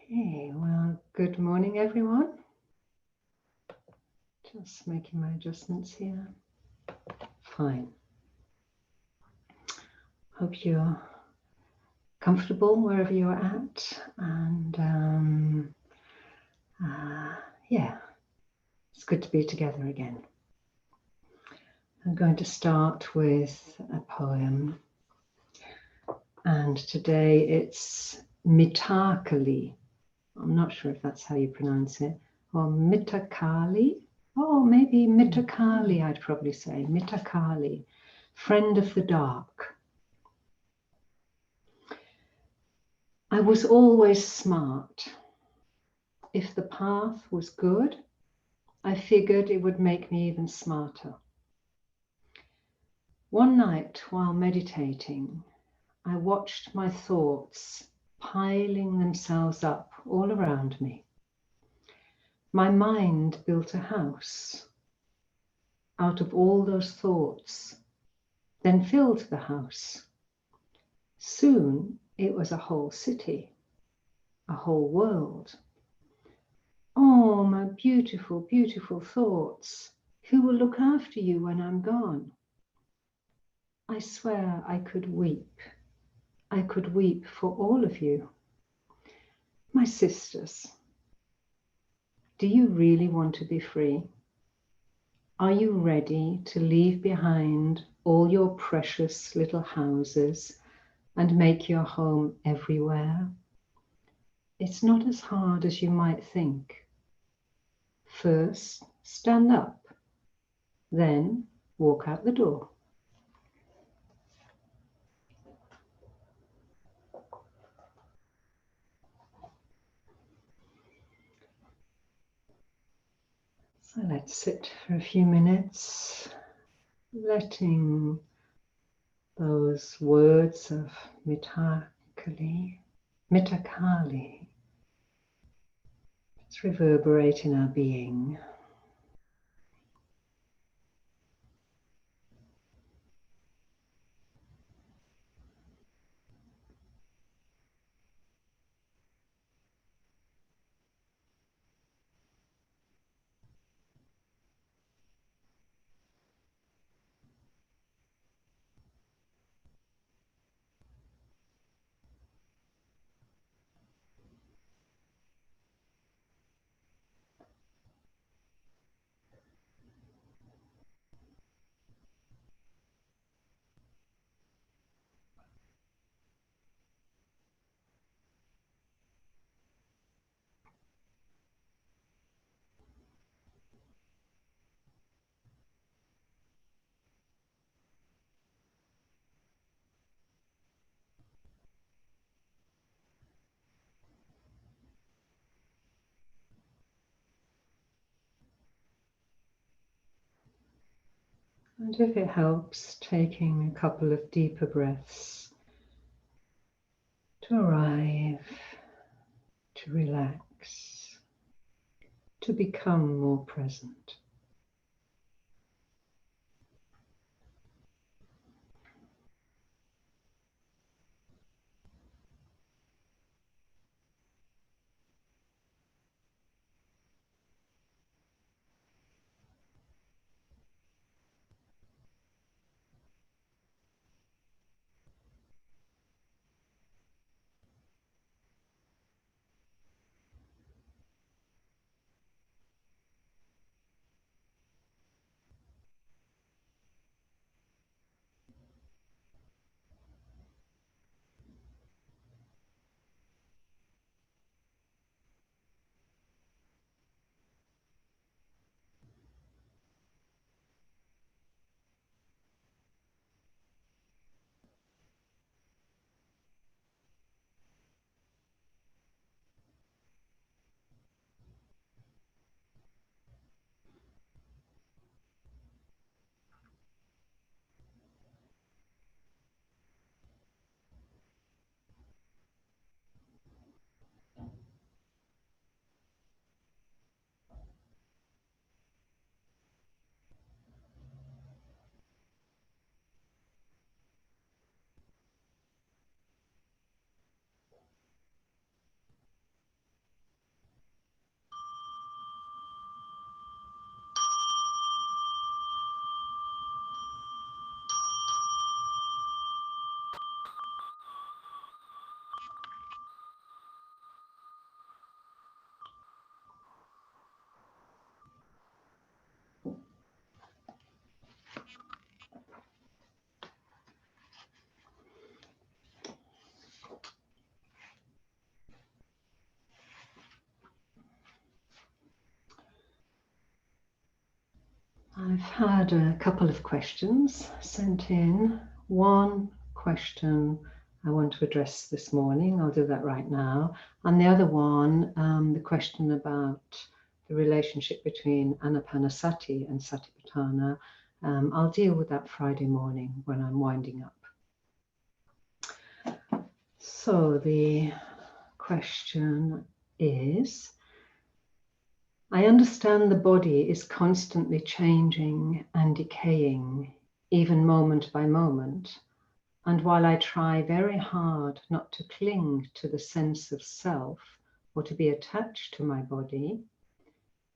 Okay, well, good morning, everyone. Just making my adjustments here. Fine. Hope you're comfortable wherever you're at. And yeah, it's good to be together again. I'm going to start with a poem. And today it's Mitakali. I'm not sure if that's how you pronounce it. Or Mitakali. Oh, maybe Mitakali, I'd probably say. Mitakali, friend of the dark. I was always smart. If the path was good, I figured it would make me even smarter. One night while meditating, I watched my thoughts piling themselves up all around me. My mind built a house out of all those thoughts, then filled the house. Soon it was a whole city, a whole world. Oh, my beautiful, beautiful thoughts. Who will look after you when I'm gone? I swear I could weep. I could weep for all of you. My sisters, do you really want to be free? Are you ready to leave behind all your precious little houses and make your home everywhere? It's not as hard as you might think. First, stand up, then walk out the door. So let's sit for a few minutes, letting those words of Mitakali, just reverberate in our being. And if it helps, taking a couple of deeper breaths to arrive, to relax, to become more present. I've had a couple of questions sent in. One question I want to address this morning, I'll do that right now. And the other one, the question about the relationship between Anapanasati and Satipatthana, I'll deal with that Friday morning when I'm winding up. So the question is, I understand the body is constantly changing and decaying, even moment by moment. And while I try very hard not to cling to the sense of self or to be attached to my body,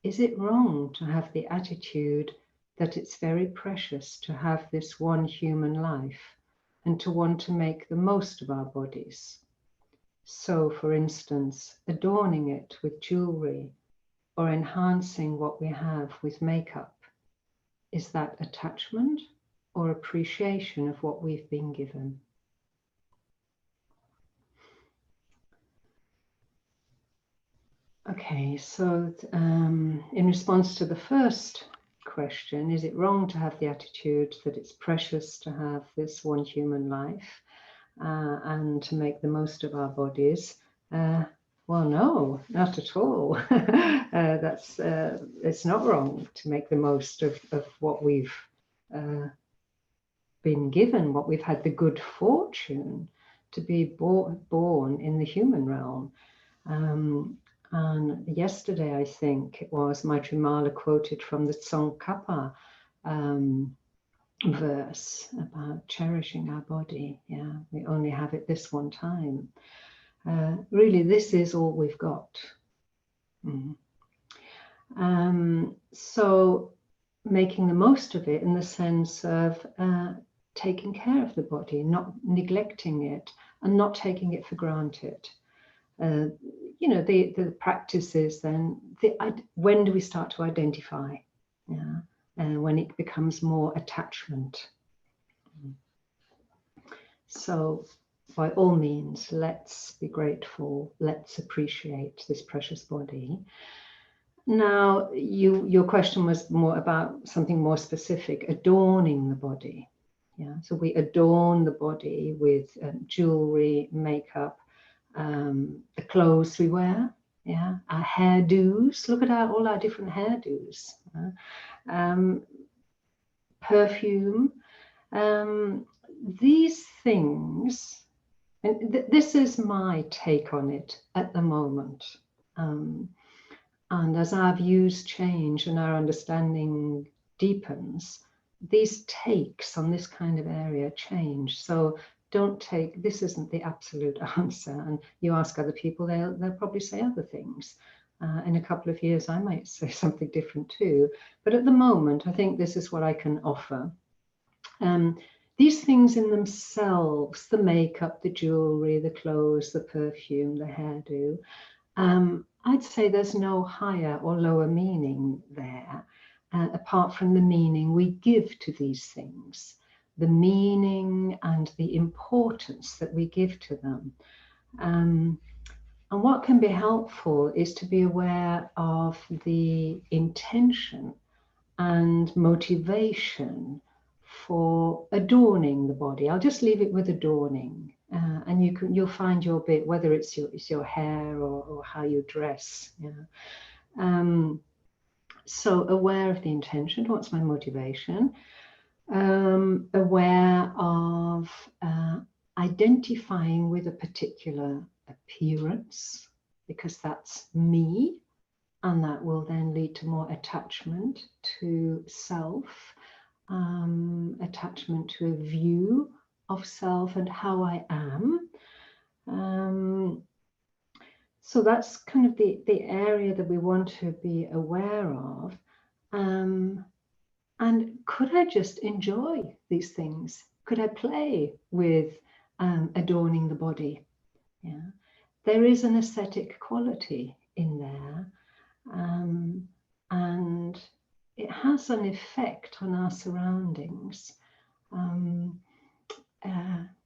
is it wrong to have the attitude that it's very precious to have this one human life and to want to make the most of our bodies? So, for instance, adorning it with jewelry or enhancing what we have with makeup, is that attachment or appreciation of what we've been given? Okay, so in response to the first question, is it wrong to have the attitude that it's precious to have this one human life and to make the most of our bodies? Well, no, not at all. It's not wrong to make the most of what we've been given, what we've had the good fortune to be born in the human realm. And yesterday, I think it was, Maitrimala quoted from the Tsongkhapa verse about cherishing our body. Yeah, we only have it this one time. Really, this is all we've got. So making the most of it in the sense of taking care of the body, not neglecting it and not taking it for granted. You know, the practices then, when do we start to identify? Yeah, when it becomes more attachment. So by all means, let's be grateful, let's appreciate this precious body. Now, your question was more about something more specific, adorning the body. Yeah, so we adorn the body with jewelry, makeup, the clothes we wear, yeah, our hairdos. Look at all our different hairdos. Perfume. These things, and this is my take on it at the moment. And as our views change and our understanding deepens, these takes on this kind of area change. So don't take, this isn't the absolute answer. And you ask other people, they'll probably say other things. In a couple of years, I might say something different too. But at the moment, I think this is what I can offer. These things in themselves, the makeup, the jewelry, the clothes, the perfume, the hairdo, I'd say there's no higher or lower meaning there, apart from the meaning we give to these things, the meaning and the importance that we give to them. And what can be helpful is to be aware of the intention and motivation for adorning the body. I'll just leave it with adorning. And you'll find your bit, whether it's your hair or how you dress. Yeah. So aware of the intention, what's my motivation? Aware of identifying with a particular appearance, because that's me, and that will then lead to more attachment to self, attachment to a view of self and how I am. So that's kind of the area that we want to be aware of. And could I just enjoy these things? Could I play with adorning the body? Yeah, there is an aesthetic quality in there, and it has an effect on our surroundings.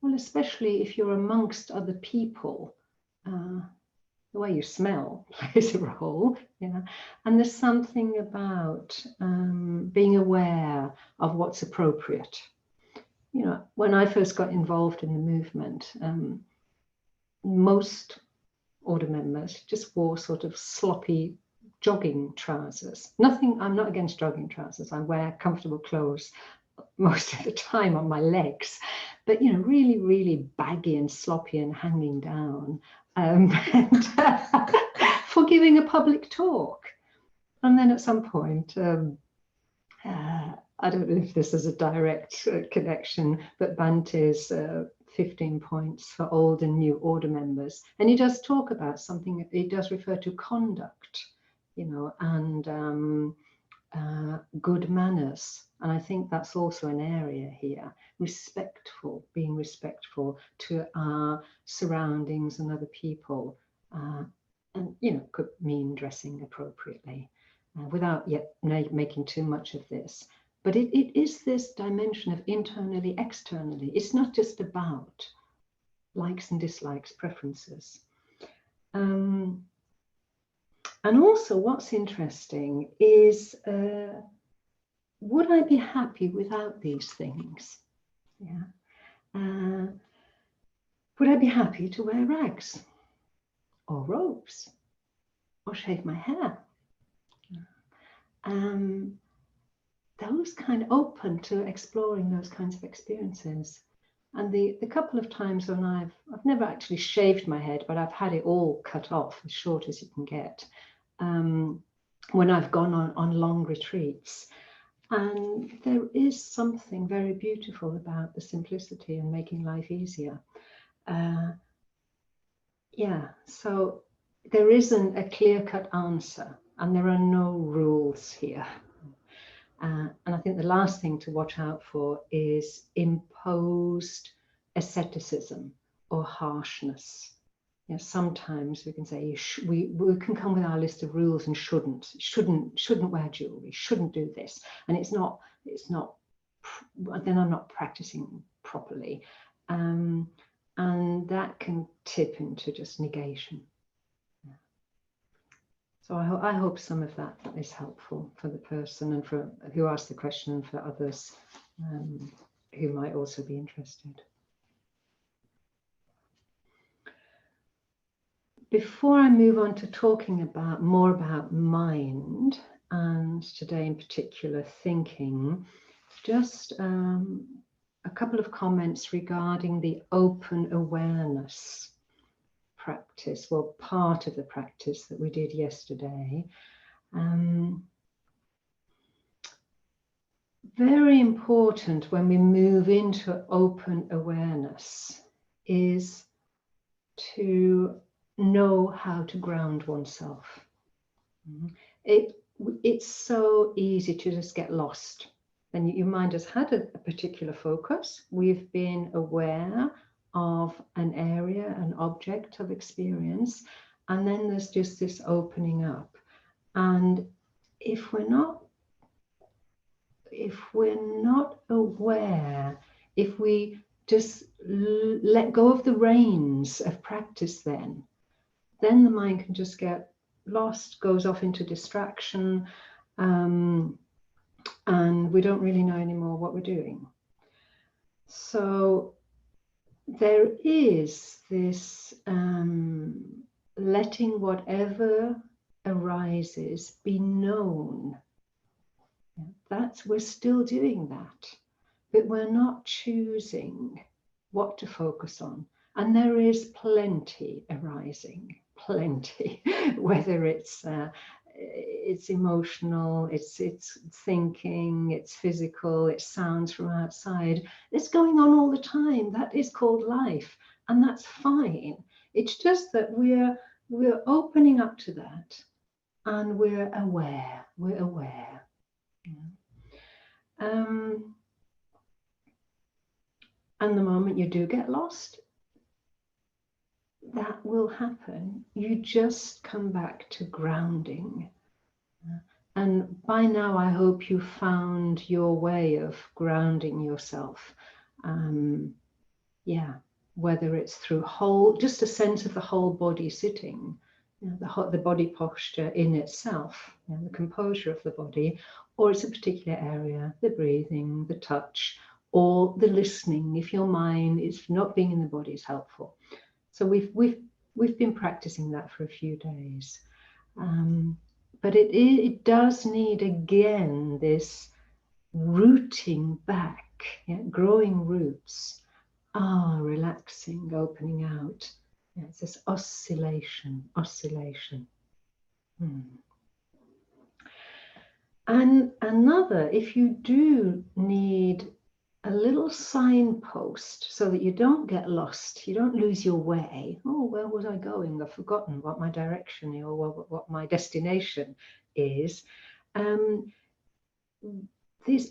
Well, especially if you're amongst other people, the way you smell plays a role. Yeah. And there's something about being aware of what's appropriate. You know, when I first got involved in the movement, most order members just wore sort of sloppy jogging trousers. Nothing, I'm not against jogging trousers. I wear comfortable clothes most of the time on my legs, but you know, really, really baggy and sloppy and hanging down, and for giving a public talk. And then at some point, I don't know if this is a direct connection, but Bante's 15 points for old and new order members. And he does talk about something, he does refer to conduct, you know, and good manners. And I think that's also an area here, respectful, being respectful to our surroundings and other people. And, you know, could mean dressing appropriately without yet making too much of this. But it is this dimension of internally, externally. It's not just about likes and dislikes, preferences. And also what's interesting is, would I be happy without these things? Yeah. Would I be happy to wear rags or robes or shave my hair? Those kind of open to exploring those kinds of experiences. And the couple of times when I've never actually shaved my head, but I've had it all cut off as short as you can get, when I've gone on long retreats. And there is something very beautiful about the simplicity and making life easier. Yeah, so there isn't a clear-cut answer, and there are no rules here. And I think the last thing to watch out for is imposed asceticism or harshness. You know, sometimes we can say we can come with our list of rules and shouldn't wear jewelry, shouldn't do this, and it's not. Then I'm not practicing properly, and that can tip into just negation. So I hope some of that is helpful for the person and for who asked the question, and for others who might also be interested. Before I move on to talking more about mind, and today in particular thinking, just a couple of comments regarding the open awareness practice, well, part of the practice that we did yesterday. Very important when we move into open awareness is to know how to ground oneself. It's so easy to just get lost. And your mind has had a particular focus. We've been aware of an area, an object of experience, and then there's just this opening up. And if we're not aware, if we just let go of the reins of practice, then the mind can just get lost, goes off into distraction, and we don't really know anymore what we're doing. So there is this letting whatever arises be known. We're still doing that, but we're not choosing what to focus on. And there is plenty arising, plenty, whether it's emotional, it's thinking, it's physical, it's sounds from outside. It's going on all the time. That is called life, and that's fine. It's just that we're opening up to that, and we're aware. And the moment you do get lost, that will happen. You just come back to grounding. And by now, I hope you found your way of grounding yourself. Whether it's through just a sense of the whole body sitting, the body posture in itself, the composure of the body, or it's a particular area, the breathing, the touch, or the listening, if your mind is not being in the body is helpful. So we've been practicing that for a few days. But it does need, again, this rooting back, growing roots, relaxing, opening out. It's this oscillation. And another, if you do need a little signpost so that you don't get lost, you don't lose your way. Oh, where was I going? I've forgotten what my direction is, or what my destination is.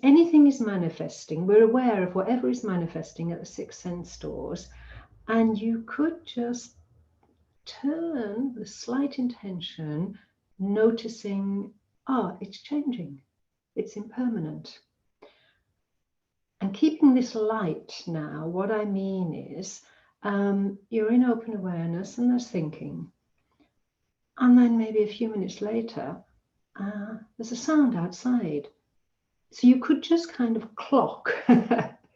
Anything is manifesting. We're aware of whatever is manifesting at the 6 sense doors, and you could just turn the slight intention, noticing, it's changing, it's impermanent. And keeping this light now, what I mean is, you're in open awareness and there's thinking. And then maybe a few minutes later, there's a sound outside. So you could just kind of clock.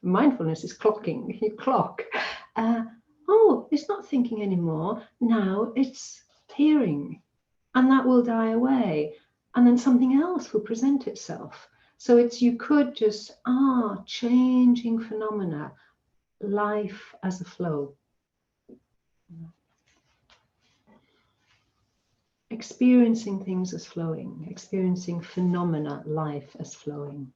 Mindfulness is clocking. You clock. It's not thinking anymore. Now it's hearing. And that will die away. And then something else will present itself. So you could just, changing phenomena, life as a flow. Experiencing things as flowing, experiencing phenomena, life as flowing.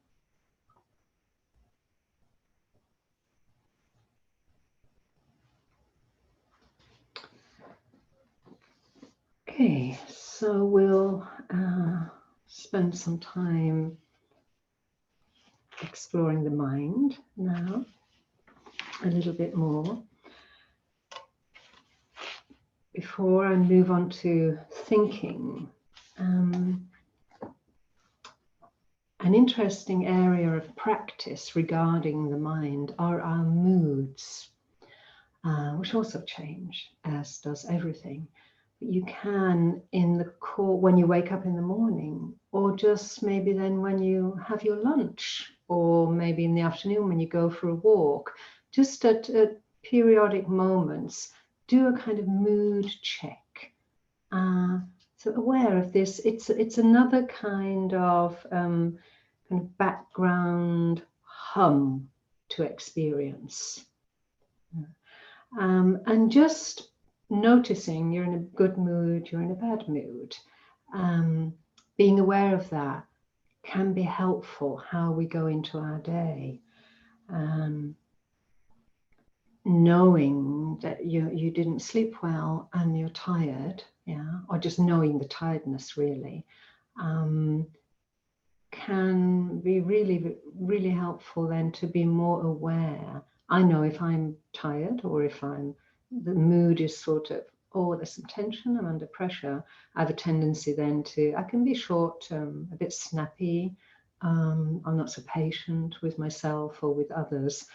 Okay, so we'll spend some time exploring the mind now, a little bit more. Before I move on to thinking, an interesting area of practice regarding the mind are our moods, which also change, as does everything. But you can, in the core, when you wake up in the morning, or just maybe then when you have your lunch, or maybe in the afternoon when you go for a walk, just at periodic moments, do a kind of mood check. So aware of this, it's another kind of background hum to experience. And just noticing you're in a good mood, you're in a bad mood. Being aware of that can be helpful how we go into our day. Knowing that you didn't sleep well and you're tired, or just knowing the tiredness really, can be really, really helpful then to be more aware. I know if I'm tired, or if the mood is sort of, there's some tension, I'm under pressure, I have a tendency then I can be short-term, a bit snappy, I'm not so patient with myself or with others.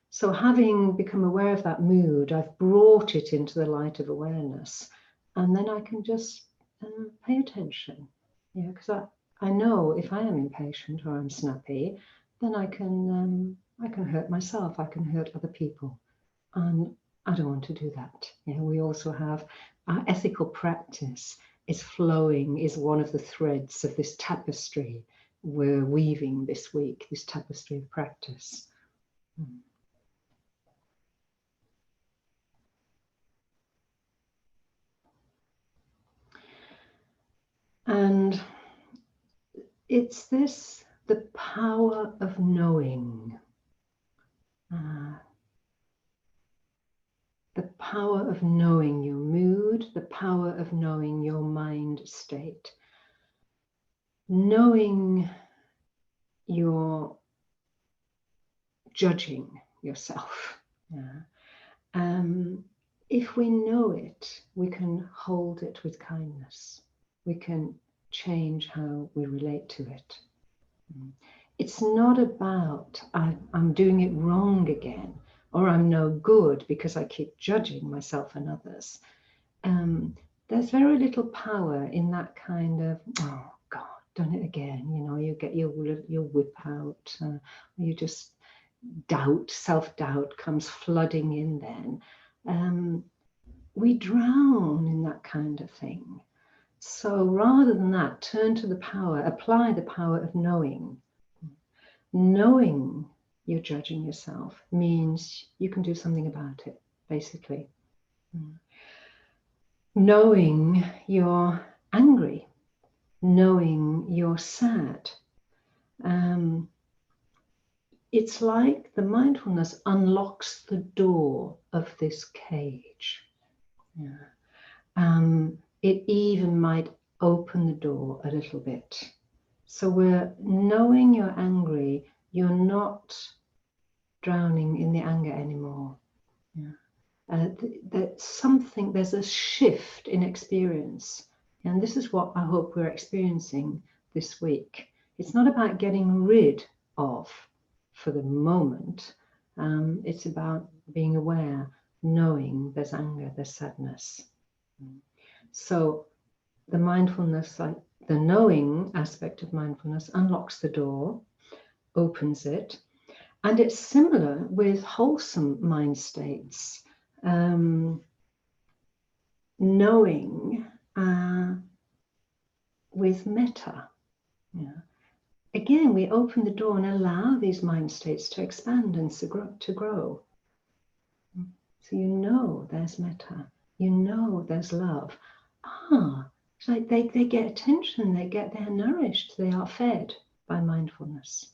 So having become aware of that mood, I've brought it into the light of awareness, and then I can just pay attention. Because I know if I am impatient or I'm snappy, then I can hurt myself, I can hurt other people, and I don't want to do that. We also have our ethical practice is flowing, is one of the threads of this tapestry we're weaving this week, this tapestry of practice. And it's the power of knowing. The power of knowing your mood, the power of knowing your mind state. Knowing you're judging yourself. If we know it, we can hold it with kindness. We can change how we relate to it. It's not about I'm doing it wrong again, or I'm no good because I keep judging myself and others. there's very little power in that kind of, oh God, done it again. You know, you get your whip out, you just doubt, self-doubt comes flooding in then. We drown in that kind of thing. So rather than that, turn to the power, apply the power of knowing. Knowing you're judging yourself means you can do something about it, basically. Knowing you're angry, knowing you're sad. It's like the mindfulness unlocks the door of this cage. It even might open the door a little bit. So we're knowing you're angry, you're not drowning in the anger anymore. There's a shift in experience. And this is what I hope we're experiencing this week. It's not about getting rid of for the moment. It's about being aware, knowing there's anger, there's sadness. So the mindfulness, like the knowing aspect of mindfulness, unlocks the door, opens it. And it's similar with wholesome mind states. Knowing with metta. Again, we open the door and allow these mind states to expand and to grow. So you know there's metta, you know there's love. It's like they get attention, they're nourished, they are fed by mindfulness.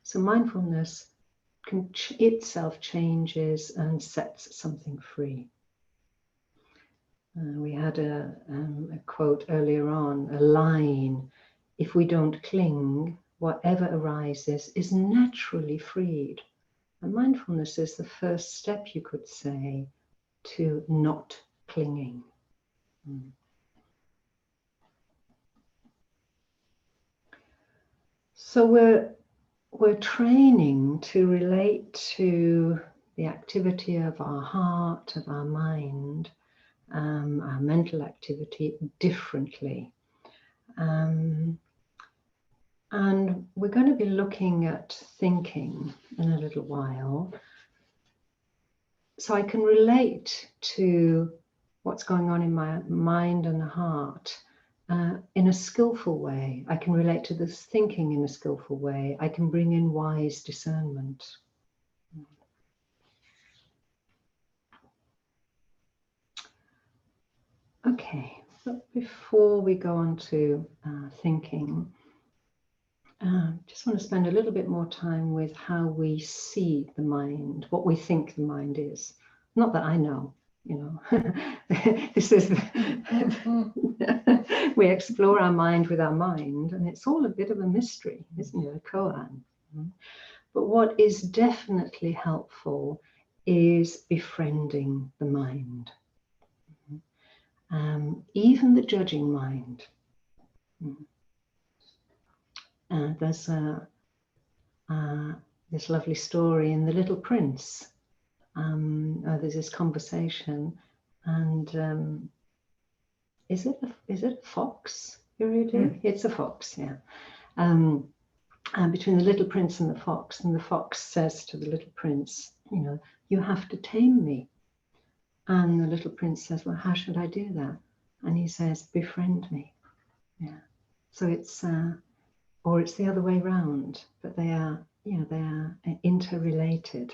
So mindfulness itself changes and sets something free. We had a quote earlier on, a line: if we don't cling, whatever arises is naturally freed. And mindfulness is the first step, you could say, to not clinging. So we're training to relate to the activity of our heart, of our mind, our mental activity differently. And we're going to be looking at thinking in a little while. So I can relate to what's going on in my mind and heart in a skillful way. I can relate to this thinking in a skillful way. I can bring in wise discernment. Okay, but before we go on to thinking, just want to spend a little bit more time with how we see the mind, what we think the mind is. Not that I know, you know. This is we explore our mind with our mind, and it's all a bit of a mystery, isn't it, a koan? But what is definitely helpful is befriending the mind, even the judging mind. There's this lovely story in The Little Prince. There's this conversation, and is it a fox? It's a fox, yeah. Between the little prince and the fox says to the little prince, you know, you have to tame me. And the little prince says, well, how should I do that? And he says, befriend me. Yeah. So it's or it's the other way round, but they are interrelated.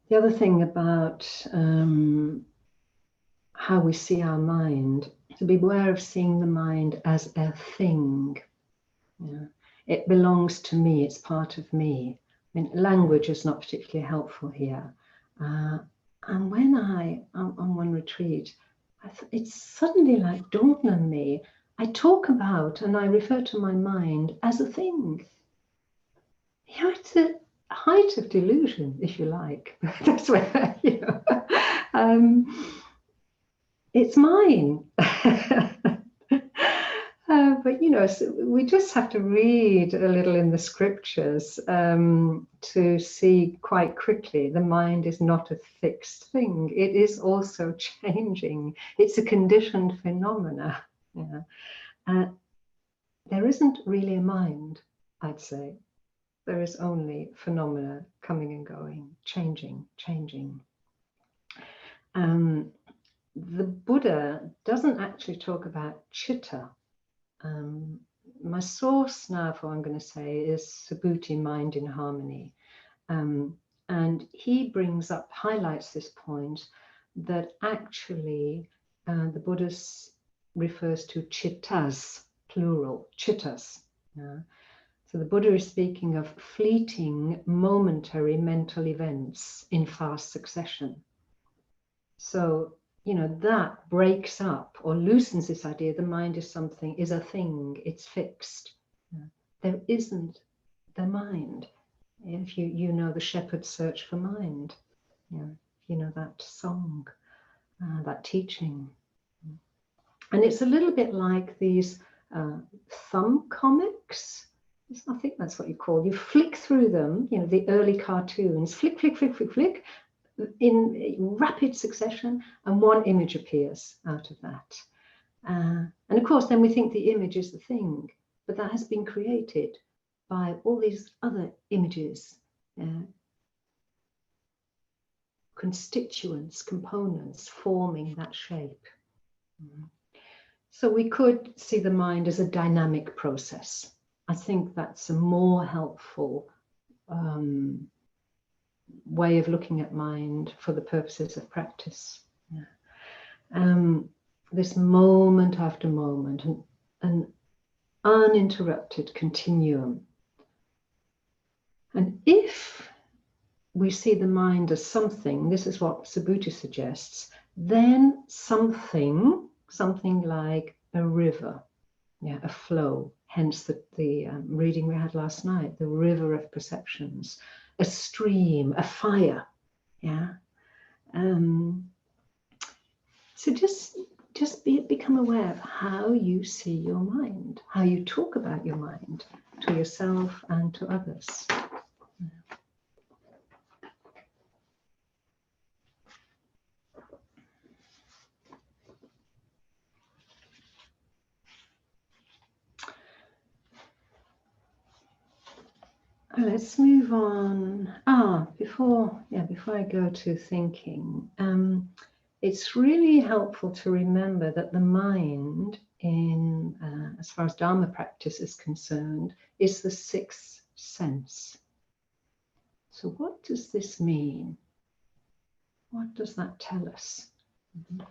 The other thing about how we see our mind, to be aware of seeing the mind as a thing. It belongs to me, it's part of me. I mean, language is not particularly helpful here. And when on one retreat, it's suddenly like dawned on me, I talk about and I refer to my mind as a thing. You know, it's a height of delusion, if you like. That's where, you know, it's mine. but you know, so we just have to read a little in the scriptures to see quite quickly the mind is not a fixed thing. It is also changing. It's a conditioned phenomena. Yeah. There isn't really a mind, I'd say. There is only phenomena coming and going, changing. The Buddha doesn't actually talk about chitta. My source now for what I'm going to say is Subhuti, Mind in Harmony. And he highlights this point that actually the Buddha refers to chittas, plural, chittas. So the Buddha is speaking of fleeting, momentary mental events in fast succession. So, you know, that breaks up or loosens this idea the mind is a thing, it's fixed. There isn't the mind. If you know the shepherd's search for mind, you know that song, that teaching. And it's a little bit like these thumb comics. I think that's what you call. You flick through them, you know, the early cartoons, flick, in rapid succession, and one image appears out of that. And of course, then we think the image is the thing, but that has been created by all these other images, constituents, components forming that shape. So we could see the mind as a dynamic process. I think that's a more helpful way of looking at mind for the purposes of practice. This moment after moment, an uninterrupted continuum. And if we see the mind as something, this is what Subhuti suggests, then something like a river, a flow, hence the reading we had last night, the river of perceptions, a stream, a fire, so just become aware of how you see your mind, how you talk about your mind to yourself and to others. Let's move on. Before I go to thinking, it's really helpful to remember that the mind, as far as Dharma practice is concerned, is the sixth sense. So what does this mean? What does that tell us?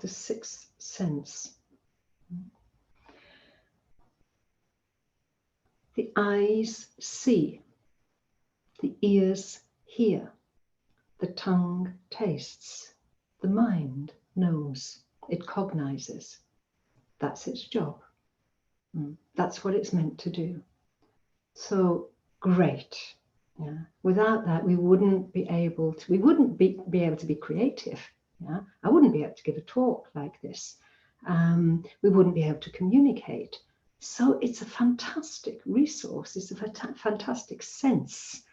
The sixth sense. The eyes see. The ears hear, the tongue tastes, the mind knows, it cognizes. That's its job. That's what it's meant to do. So great. Without that, we wouldn't be able to be creative. I wouldn't be able to give a talk like this. We wouldn't be able to communicate. So it's a fantastic resource. It's a fantastic sense.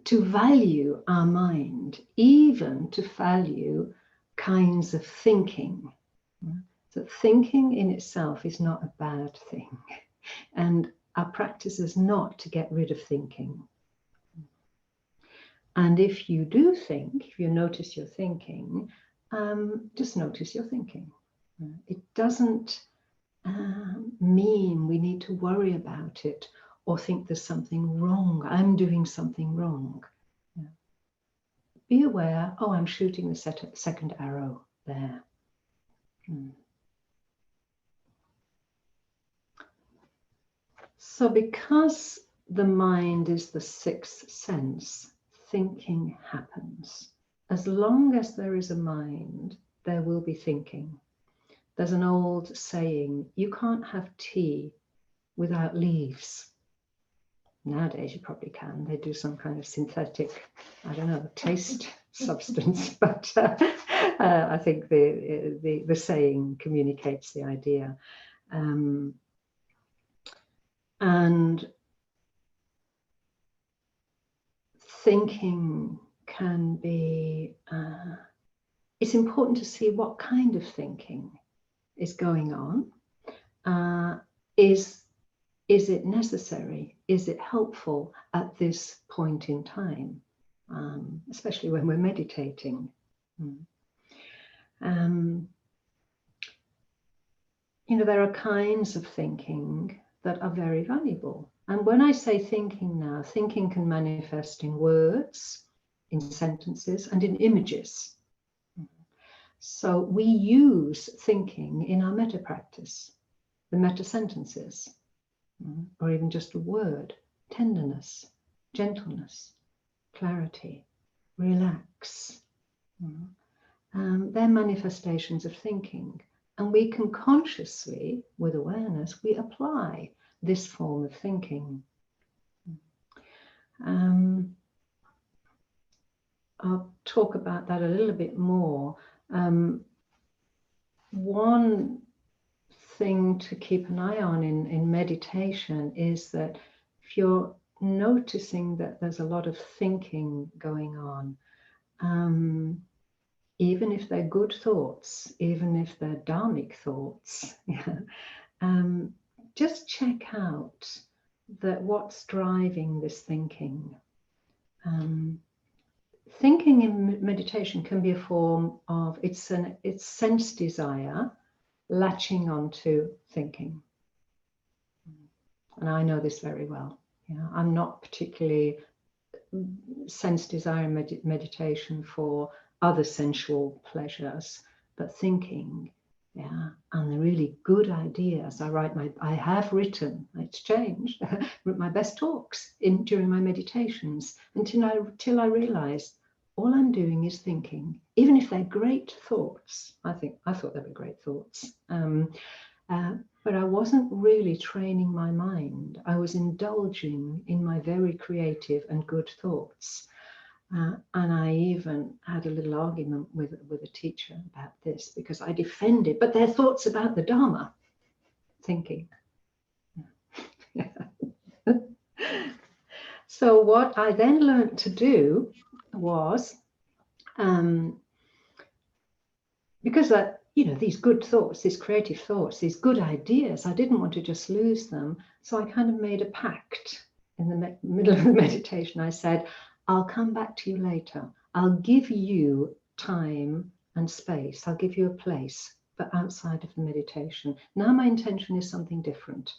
To value our mind, even to value kinds of thinking. So thinking in itself is not a bad thing, and our practice is not to get rid of thinking. And if you do think, if you notice you're thinking, just notice you're thinking. It doesn't mean we need to worry about it or think there's something wrong. I'm doing something wrong. Be aware, I'm shooting the second arrow there. So because the mind is the sixth sense, thinking happens. As long as there is a mind, there will be thinking. There's an old saying, you can't have tea without leaves. Nowadays you probably can. They do some kind of synthetic, taste substance, but I think the saying communicates the idea. And thinking can be, it's important to see what kind of thinking is going on. Is it necessary? Is it helpful at this point in time? Especially when we're meditating. There are kinds of thinking that are very valuable. And when I say thinking now, thinking can manifest in words, in sentences, and in images. So we use thinking in our metta practice, the metta sentences, or even just a word: tenderness, gentleness, clarity, relax. They're manifestations of thinking. And we can consciously, with awareness, we apply this form of thinking. I'll talk about that a little bit more. One thing to keep an eye on in meditation is that if you're noticing that there's a lot of thinking going on, even if they're good thoughts, even if they're dharmic thoughts, just check out that what's driving this thinking. Thinking in meditation can be a form of, it's sense desire latching onto thinking. And I know this very well. I'm not particularly sense desire in meditation for other sensual pleasures, but thinking, and the really good ideas. I have written, it's changed, my best talks during my meditations until I realized all I'm doing is thinking, even if they're great thoughts. I thought they were great thoughts, but I wasn't really training my mind. I was indulging in my very creative and good thoughts. And I even had a little argument with a teacher about this, because I defended, but they're thoughts about the Dharma, thinking. So what I then learned to do was, because these good thoughts, these creative thoughts, these good ideas, I didn't want to just lose them. So I kind of made a pact in the middle of the meditation. I said, I'll come back to you later. I'll give you time and space. I'll give you a place, but outside of the meditation. Now my intention is something different.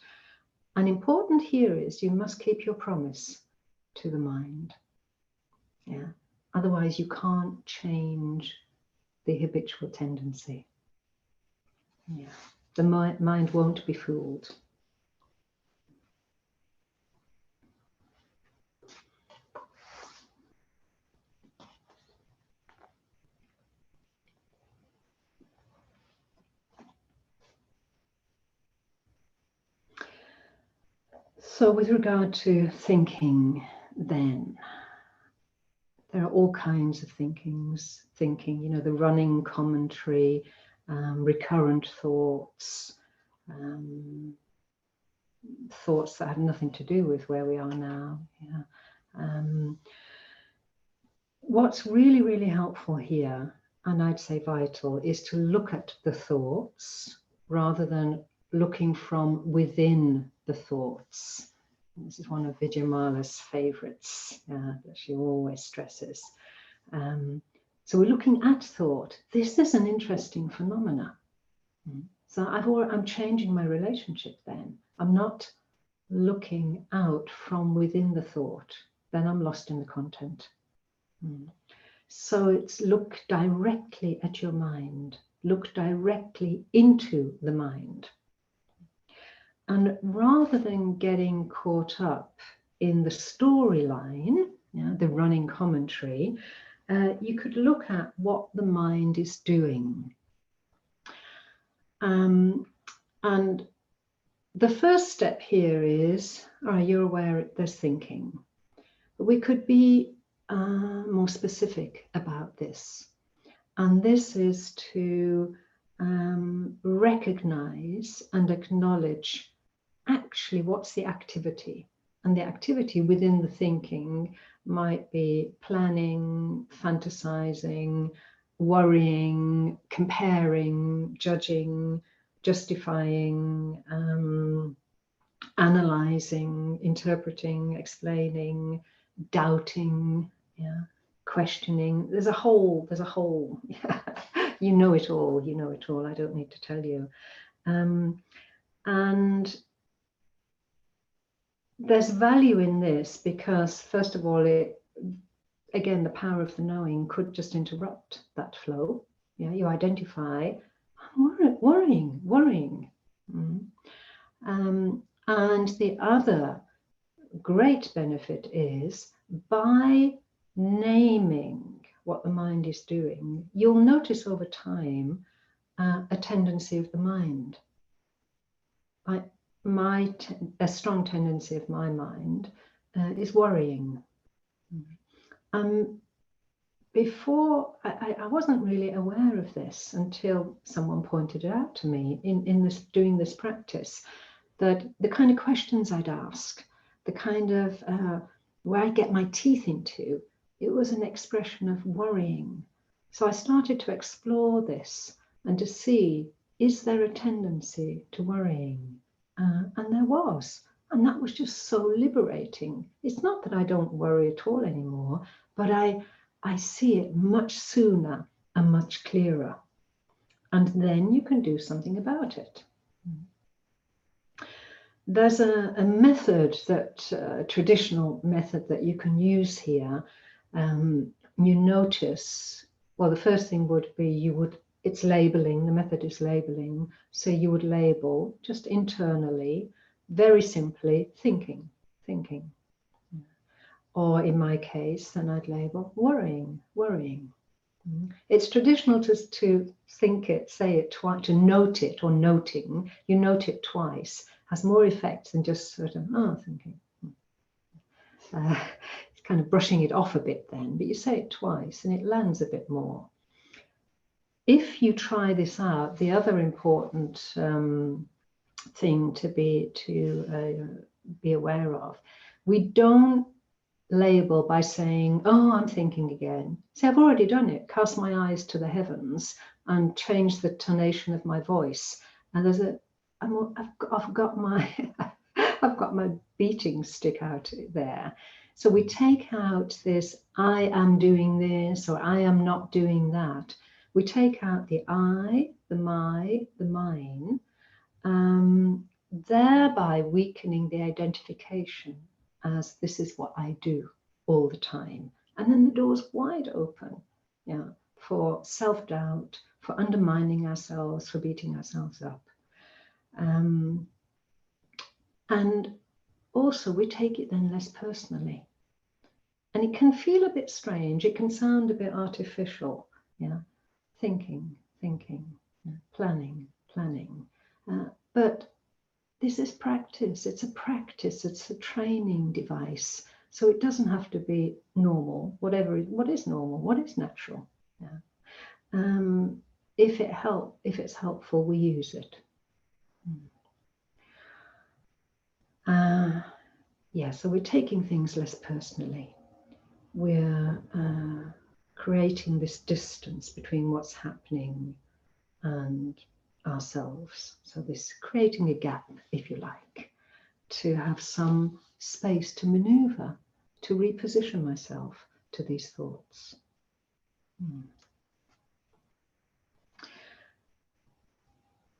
And important here is you must keep your promise to the mind. Otherwise you can't change the habitual tendency. The mind won't be fooled. So with regard to thinking, then, there are all kinds of thinking, the running commentary, recurrent thoughts, thoughts that have nothing to do with where we are now. What's really, really helpful here, and I'd say vital, is to look at the thoughts rather than looking from within the thoughts. This is one of Vijayamala's favorites that she always stresses. So we're looking at thought. This is an interesting phenomena. So I'm changing my relationship then. I'm not looking out from within the thought. Then I'm lost in the content. So it's look directly at your mind. Look directly into the mind. And rather than getting caught up in the storyline, the running commentary, you could look at what the mind is doing. And the first step here is, you're aware there's thinking. We could be more specific about this. And this is to recognize and acknowledge actually what's the activity. And the activity within the thinking might be planning, fantasizing, worrying, comparing, judging, justifying, analyzing, interpreting, explaining, doubting, yeah, questioning. There's a whole, yeah. You know it all, I don't need to tell you. And there's value in this because, first of all, again, the power of the knowing could just interrupt that flow. Yeah, you identify, I'm worrying. And the other great benefit is by naming what the mind is doing, you'll notice over time a tendency of the mind. A strong tendency of my mind is worrying. Before, I wasn't really aware of this until someone pointed it out to me in doing this practice, that the kind of questions I'd ask, the kind of where I get my teeth into, it was an expression of worrying. So I started to explore this and to see, is there a tendency to worrying? And there was. And that was just so liberating. It's not that I don't worry at all anymore, but I see it much sooner and much clearer. And then you can do something about it. There's a method a traditional method that you can use here. You notice, well, the first thing would be it's labeling, the method is labeling. So you would label just internally, very simply, thinking. Or in my case, then I'd label worrying. It's traditional to think it, say it twice, to note it or noting. You note it twice, has more effect than just sort of, thinking. It's kind of brushing it off a bit then, but you say it twice and it lands a bit more. If you try this out, the other important thing to be aware of, we don't label by saying, I'm thinking again. See, I've already done it. Cast my eyes to the heavens and change the tonation of my voice. And I've got my beating stick out there. So we take out this, I am doing this, or I am not doing that. We take out the I, the my, the mine, thereby weakening the identification as this is what I do all the time. And then the door's wide open, for self-doubt, for undermining ourselves, for beating ourselves up. And also we take it then less personally. And it can feel a bit strange, it can sound a bit artificial, thinking, planning. But this is practice. It's a training device. So it doesn't have to be normal, what is normal, what is natural. If it's helpful, we use it. So we're taking things less personally. We're creating this distance between what's happening and ourselves. So this creating a gap, if you like, to have some space to maneuver, to reposition myself to these thoughts.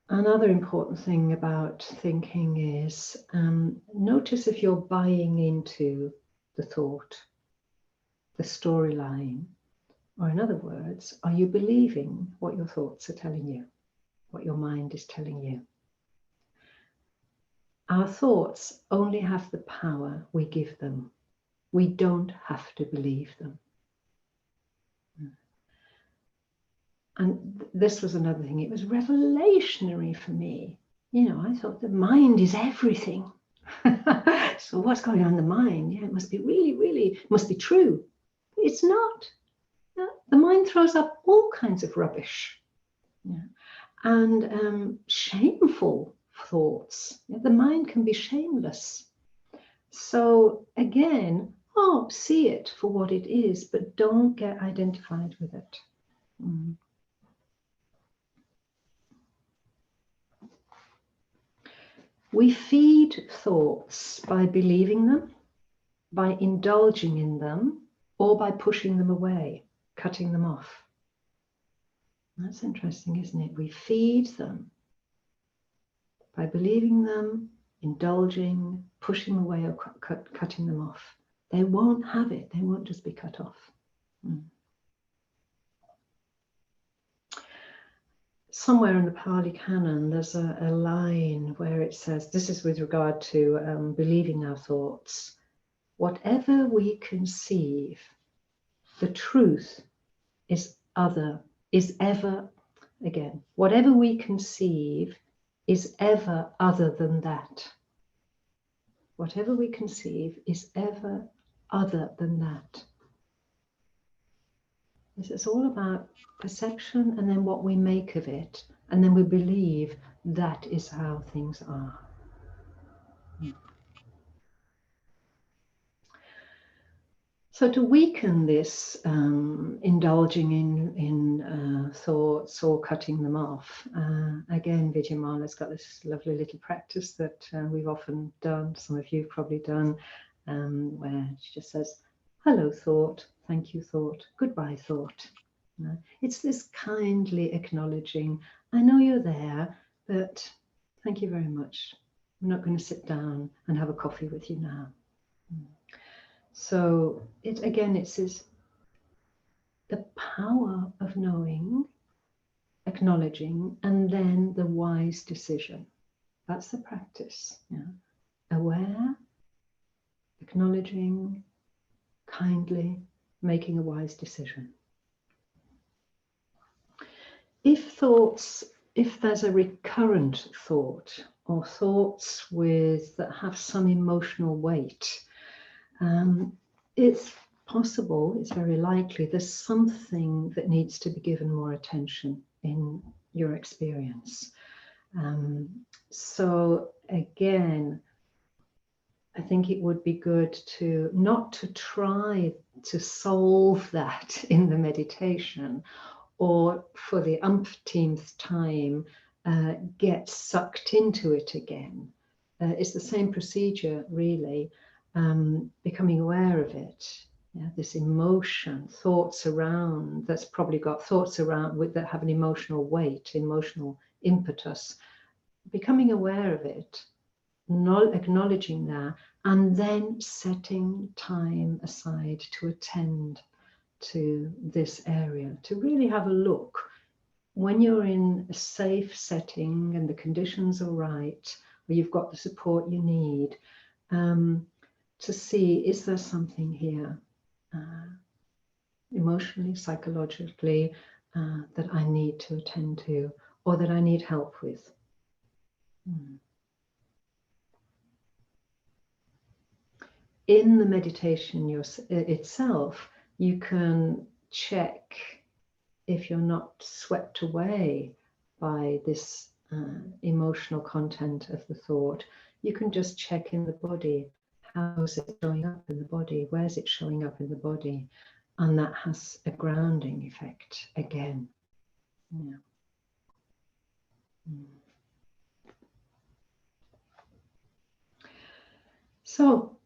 Another important thing about thinking is notice if you're buying into the thought, the storyline, or in other words, are you believing what your thoughts are telling you, what your mind is telling you? Our thoughts only have the power we give them. We don't have to believe them. And this was another thing. It was revelationary for me. I thought the mind is everything. So what's going on in the mind? It must be really, must be true. It's not. The mind throws up all kinds of rubbish, yeah, and shameful thoughts. Yeah, the mind can be shameless. So again, see it for what it is, but don't get identified with it. We feed thoughts by believing them, by indulging in them, or by pushing them away, cutting them off. That's interesting, isn't it? We feed them by believing them, indulging, pushing them away, or cutting them off. They won't have it. They won't just be cut off. Somewhere in the Pali Canon, there's a line where it says, this is with regard to believing our thoughts, whatever we conceive, the truth is ever, again, whatever we conceive is ever other than that. Whatever we conceive is ever other than that. It's all about perception and then what we make of it, and then we believe that is how things are. So to weaken this indulging in thoughts or cutting them off, again, Vijayamala's got this lovely little practice that we've often done, some of you have probably done, where she just says, hello thought, thank you thought, goodbye thought. It's this kindly acknowledging, I know you're there, but thank you very much. I'm not going to sit down and have a coffee with you now. So it's the power of knowing, acknowledging, and then the wise decision. That's the practice. Yeah? Aware, acknowledging, kindly, making a wise decision. If there's a recurrent thought or thoughts that have some emotional weight, it's possible, it's very likely, there's something that needs to be given more attention in your experience. So again, I think it would be good to not to try to solve that in the meditation, or for the umpteenth time get sucked into it again. It's the same procedure, really. Becoming aware of it, this emotion, thoughts around, that's probably got thoughts around that have an emotional weight, emotional impetus, becoming aware of it, not acknowledging that, and then setting time aside to attend to this area, to really have a look. When you're in a safe setting and the conditions are right, or you've got the support you need, to see, is there something here emotionally, psychologically, that I need to attend to, or that I need help with. In the meditation itself, you can check if you're not swept away by this emotional content of the thought. You can just check in the body. How is it showing up in the body? Where is it showing up in the body? And that has a grounding effect again. Yeah. So,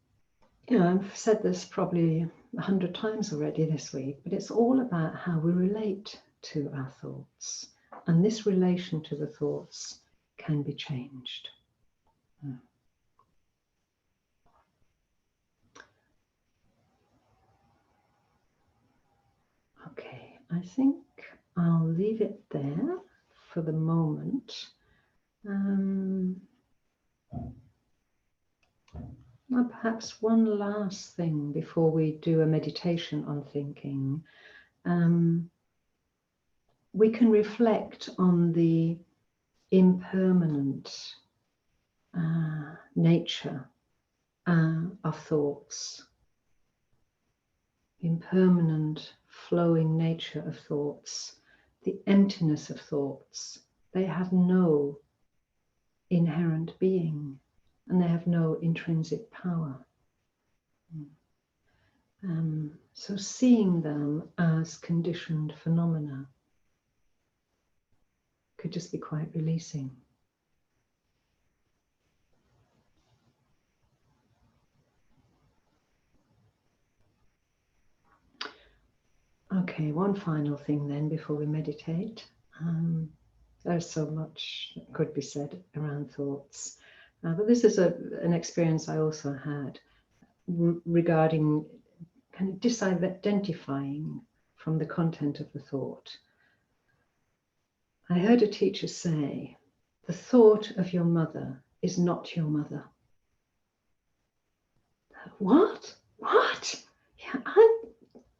I've said this probably 100 times already this week, but it's all about how we relate to our thoughts. And this relation to the thoughts can be changed. Okay, I think I'll leave it there for the moment. Perhaps one last thing before we do a meditation on thinking. We can reflect on the impermanent nature of thoughts. impermanent, flowing nature of thoughts, the emptiness of thoughts. They have no inherent being and they have no intrinsic power. So seeing them as conditioned phenomena could just be quite releasing. Okay, one final thing then before we meditate. There's so much that could be said around thoughts. But this is an experience I also had regarding kind of disidentifying from the content of the thought. I heard a teacher say, the thought of your mother is not your mother. What? What? Yeah,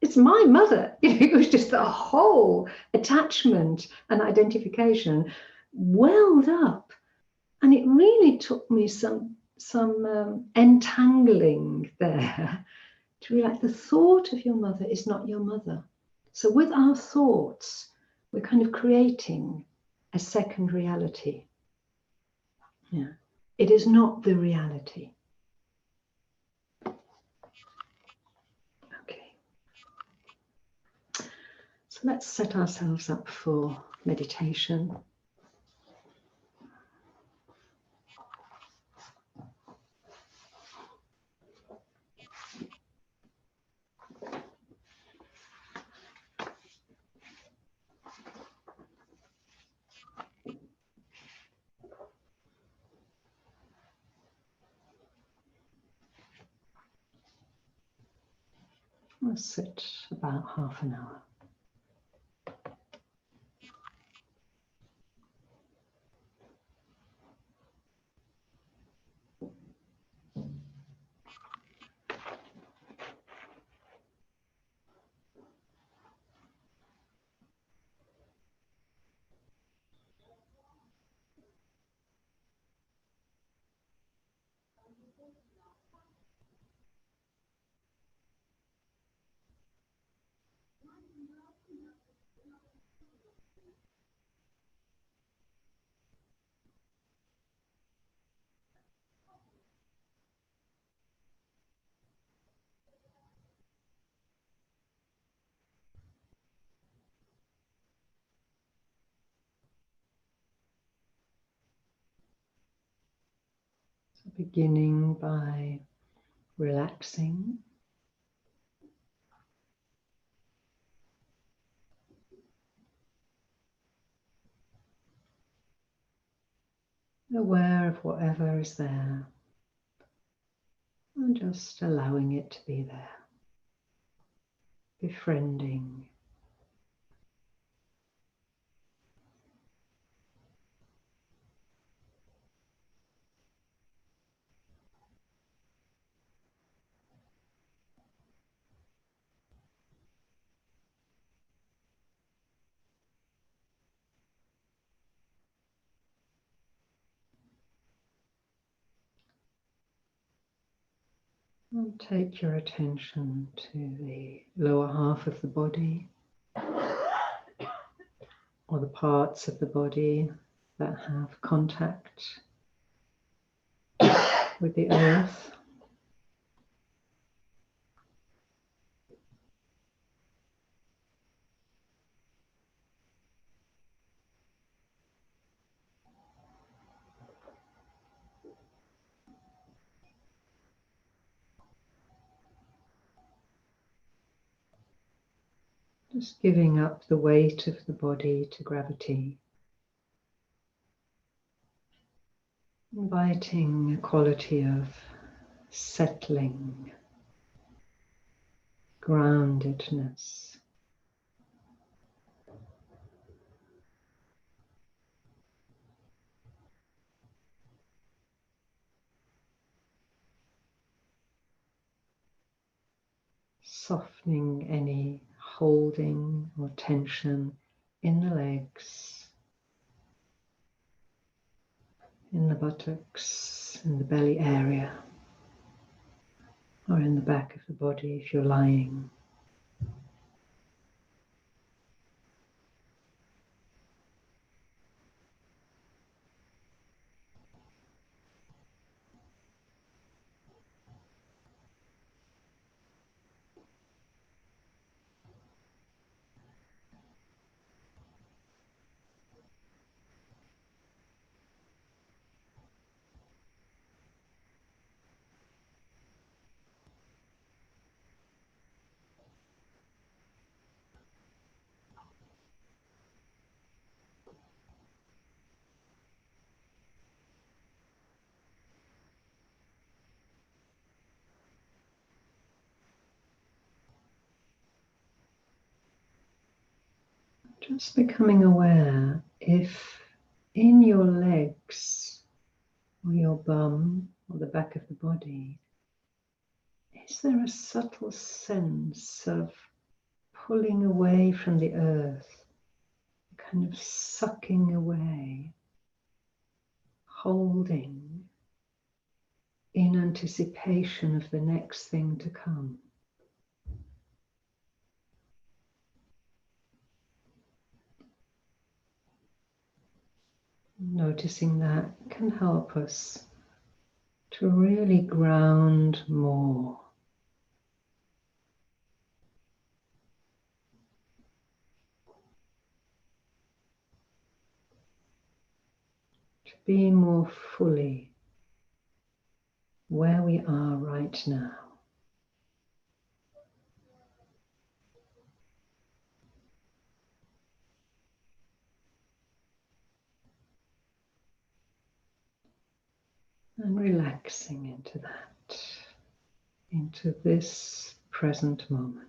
it's my mother. It was just the whole attachment and identification welled up. And it really took me some entangling there to realize the thought of your mother is not your mother. So with our thoughts, we're kind of creating a second reality. Yeah. It is not the reality. Okay. So let's set ourselves up for meditation. We'll sit about half an hour. Beginning by relaxing. Aware of whatever is there and just allowing it to be there. Befriending. And take your attention to the lower half of the body, or the parts of the body that have contact with the earth. Just giving up the weight of the body to gravity. Inviting a quality of settling, groundedness. Softening any holding or tension in the legs, in the buttocks, in the belly area, or in the back of the body if you're lying. Just becoming aware if in your legs or your bum or the back of the body, is there a subtle sense of pulling away from the earth, kind of sucking away, holding in anticipation of the next thing to come? Noticing that can help us to really ground more. To be more fully where we are right now. And relaxing into that, into this present moment.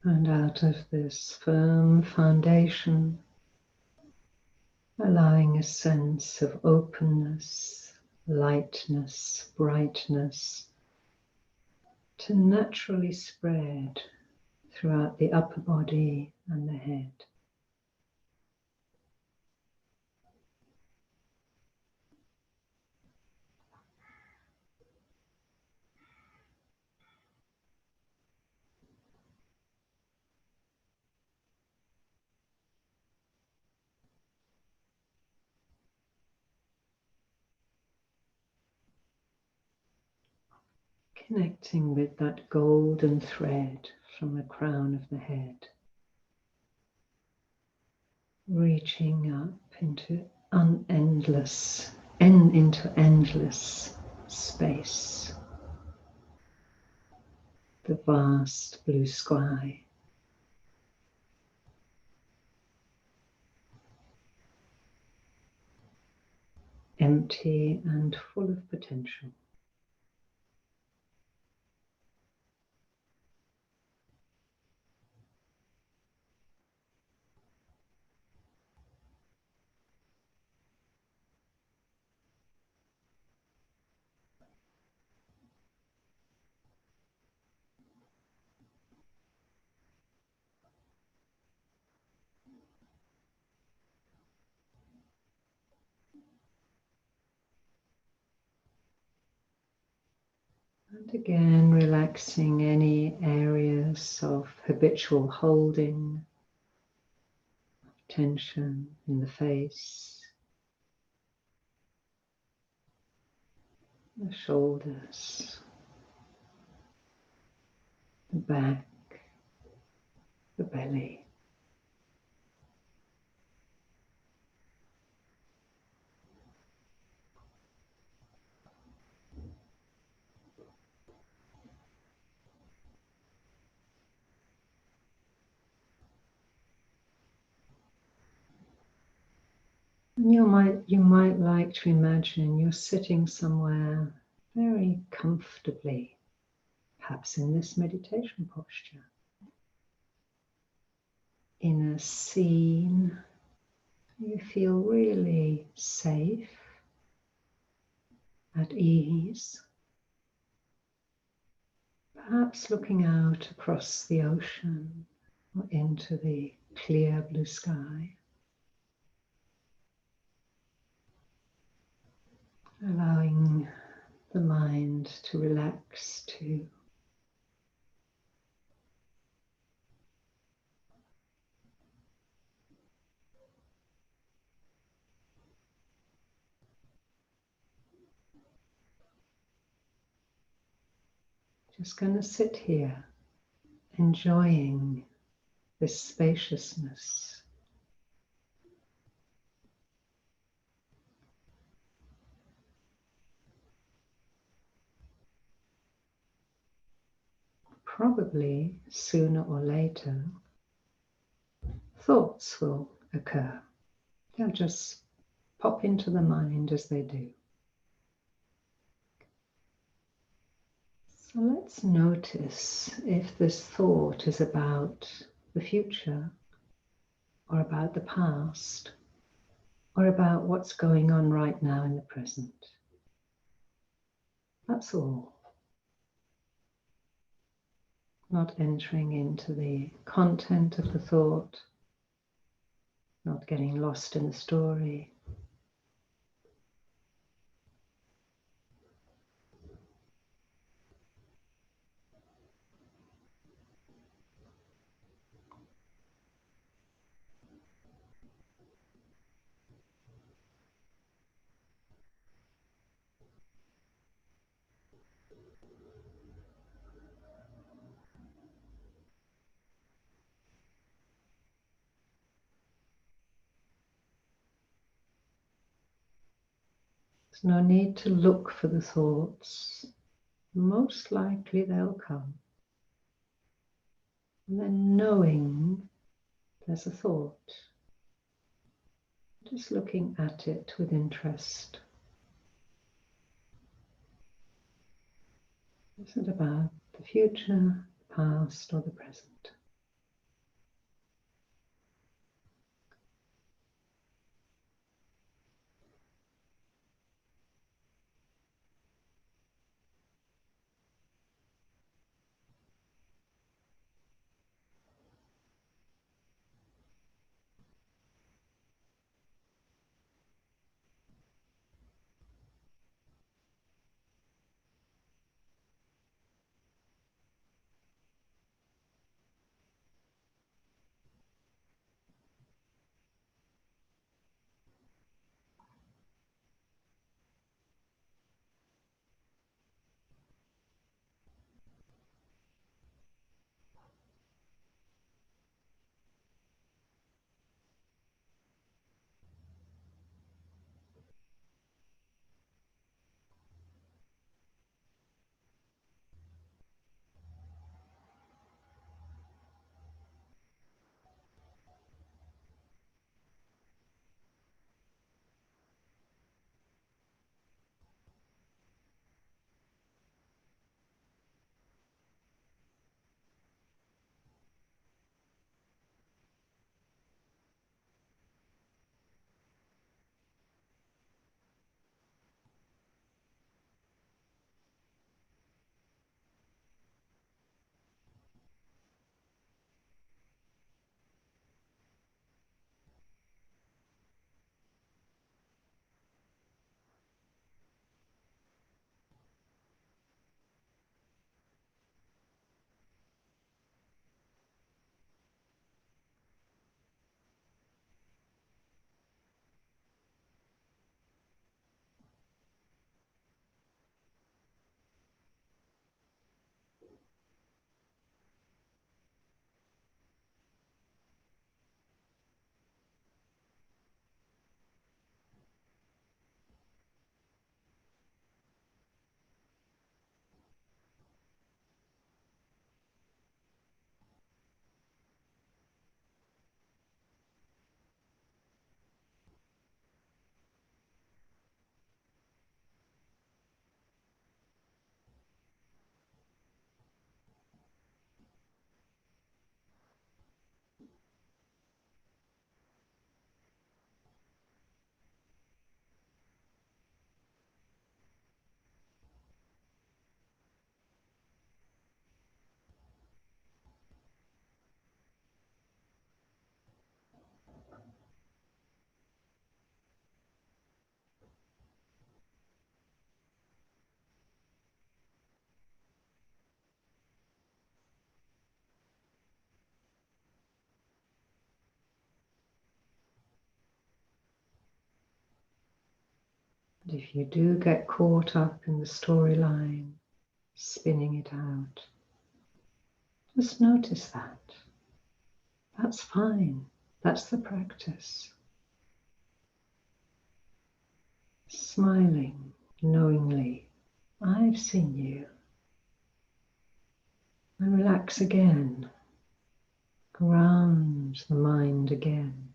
And out of this firm foundation, allowing a sense of openness, lightness, brightness to naturally spread throughout the upper body and the head. Connecting with that golden thread from the crown of the head, reaching up into endless space, the vast blue sky. Empty and full of potential. And again, relaxing any areas of habitual holding, tension in the face, the shoulders, the back, the belly. And you might like to imagine you're sitting somewhere very comfortably, perhaps in this meditation posture, in a scene you feel really safe, at ease, perhaps looking out across the ocean or into the clear blue sky. Allowing the mind to relax too. Just going to sit here, enjoying this spaciousness. Probably sooner or later, thoughts will occur. They'll just pop into the mind as they do. So let's notice if this thought is about the future, or about the past, or about what's going on right now in the present. That's all. Not entering into the content of the thought, not getting lost in the story. There's no need to look for the thoughts. Most likely they'll come. And then knowing there's a thought, just looking at it with interest. Is it about the future, the past, or the present? And if you do get caught up in the storyline, spinning it out. Just notice that. That's fine. That's the practice. Smiling knowingly, I've seen you. And relax again. Ground the mind again.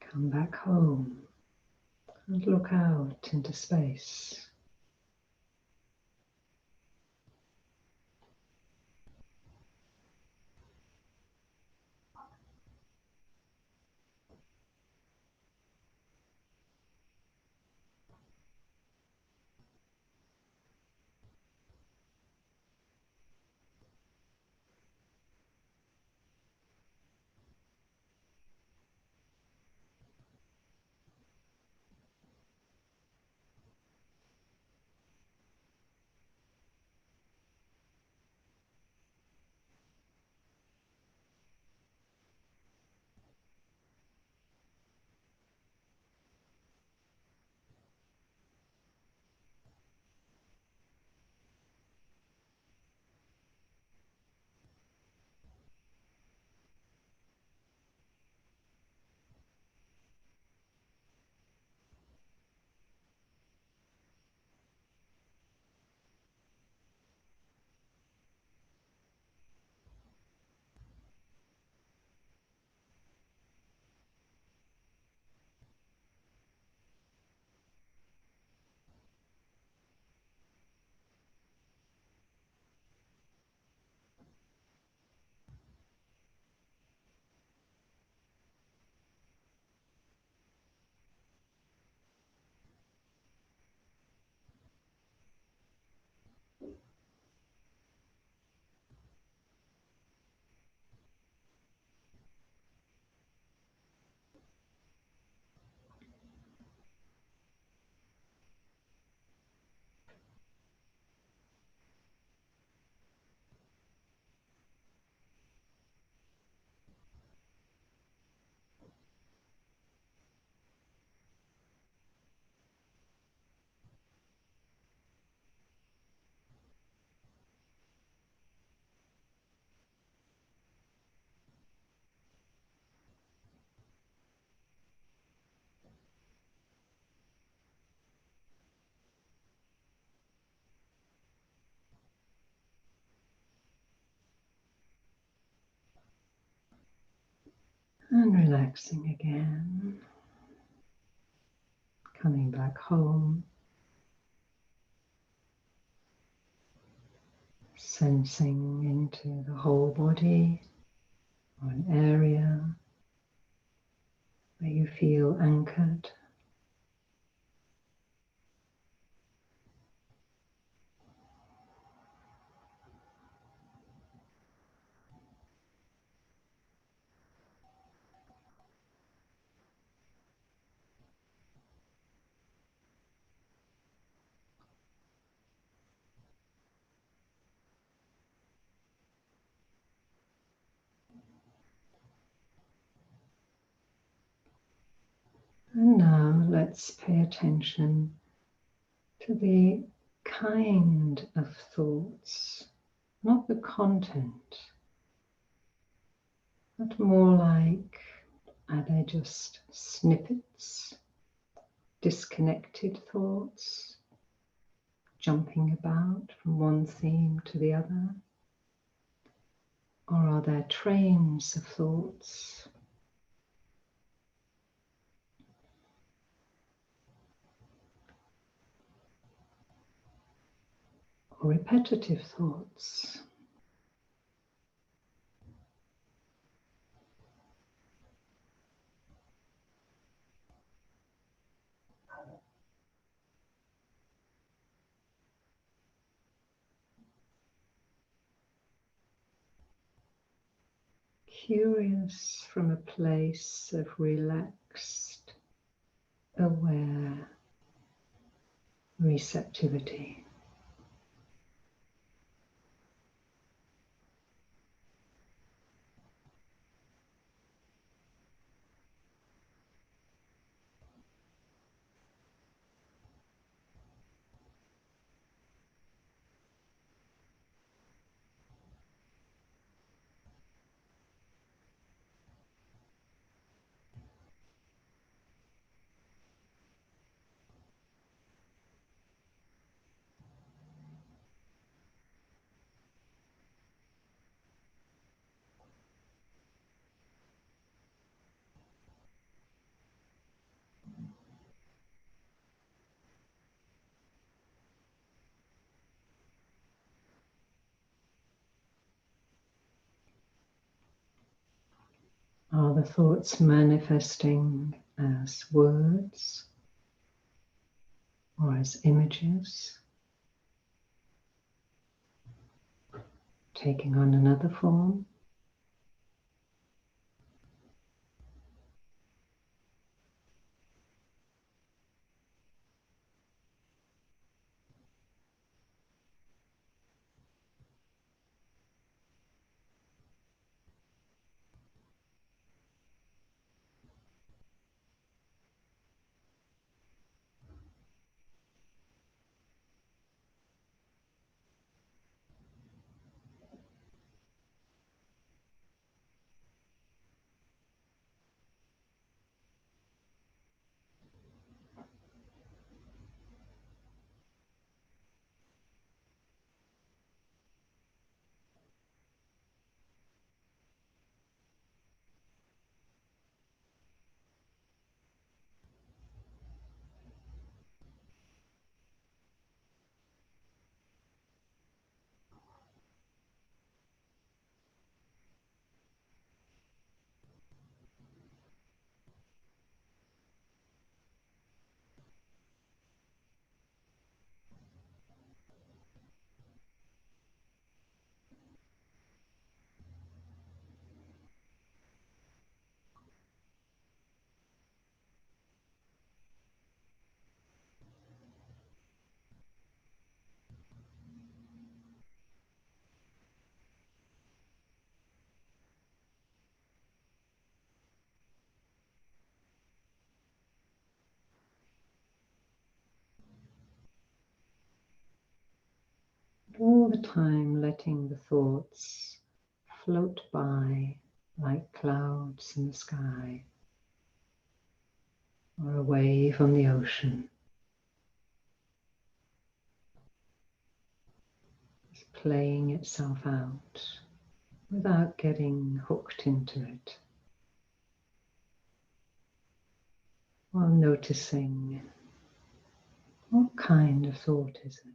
Come back home and look out into space. And relaxing again. Coming back home. Sensing into the whole body or an area where you feel anchored. And now let's pay attention to the kind of thoughts, not the content, but more like, are they just snippets, disconnected thoughts, jumping about from one theme to the other? Or are there trains of thoughts? Or repetitive thoughts? Curious from a place of relaxed, aware receptivity. Are the thoughts manifesting as words or as images, taking on another form? All the time letting the thoughts float by like clouds in the sky or a wave on the ocean. It's playing itself out without getting hooked into it, while noticing what kind of thought is it.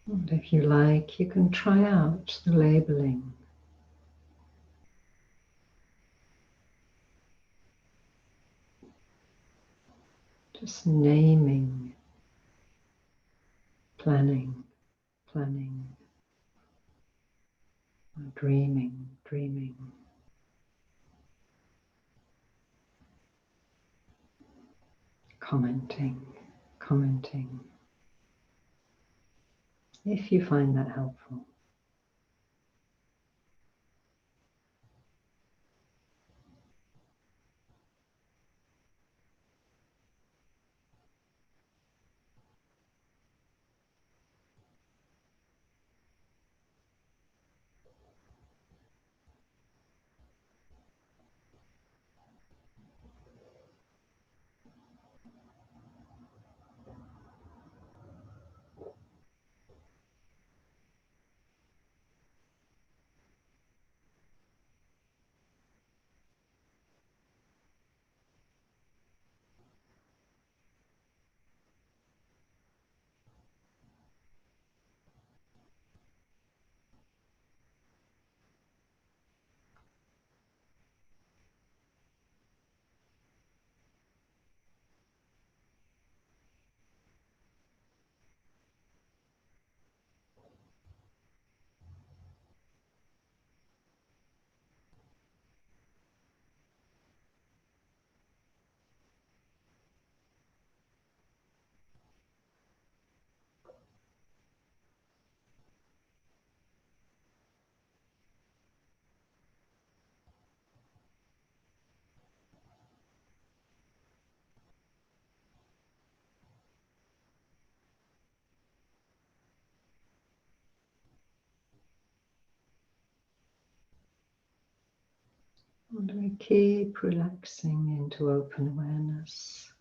And if you like, you can try out the labeling. Just naming, planning, dreaming. Commenting, if you find that helpful. And we keep relaxing into open awareness.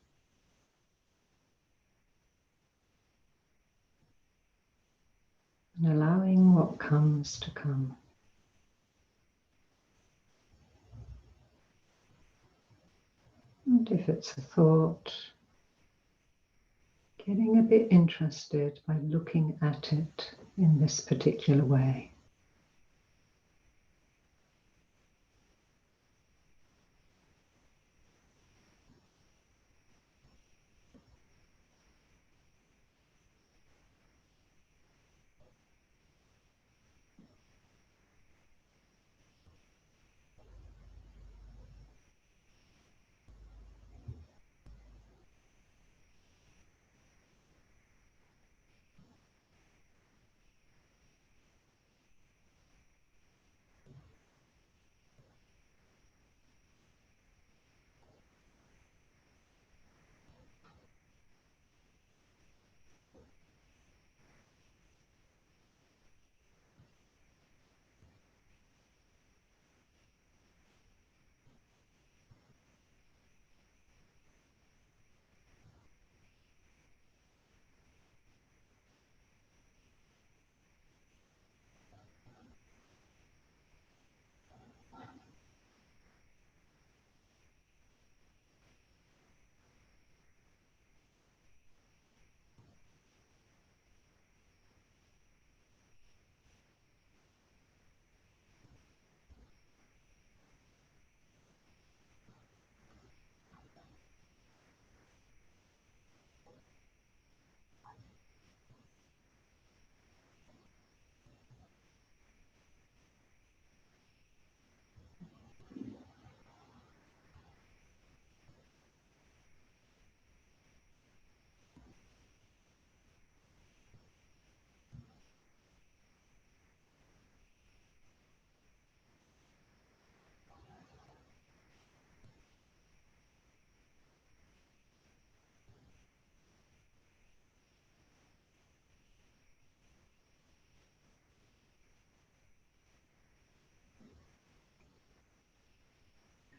And allowing what comes to come. And if it's a thought, getting a bit interested by looking at it in this particular way.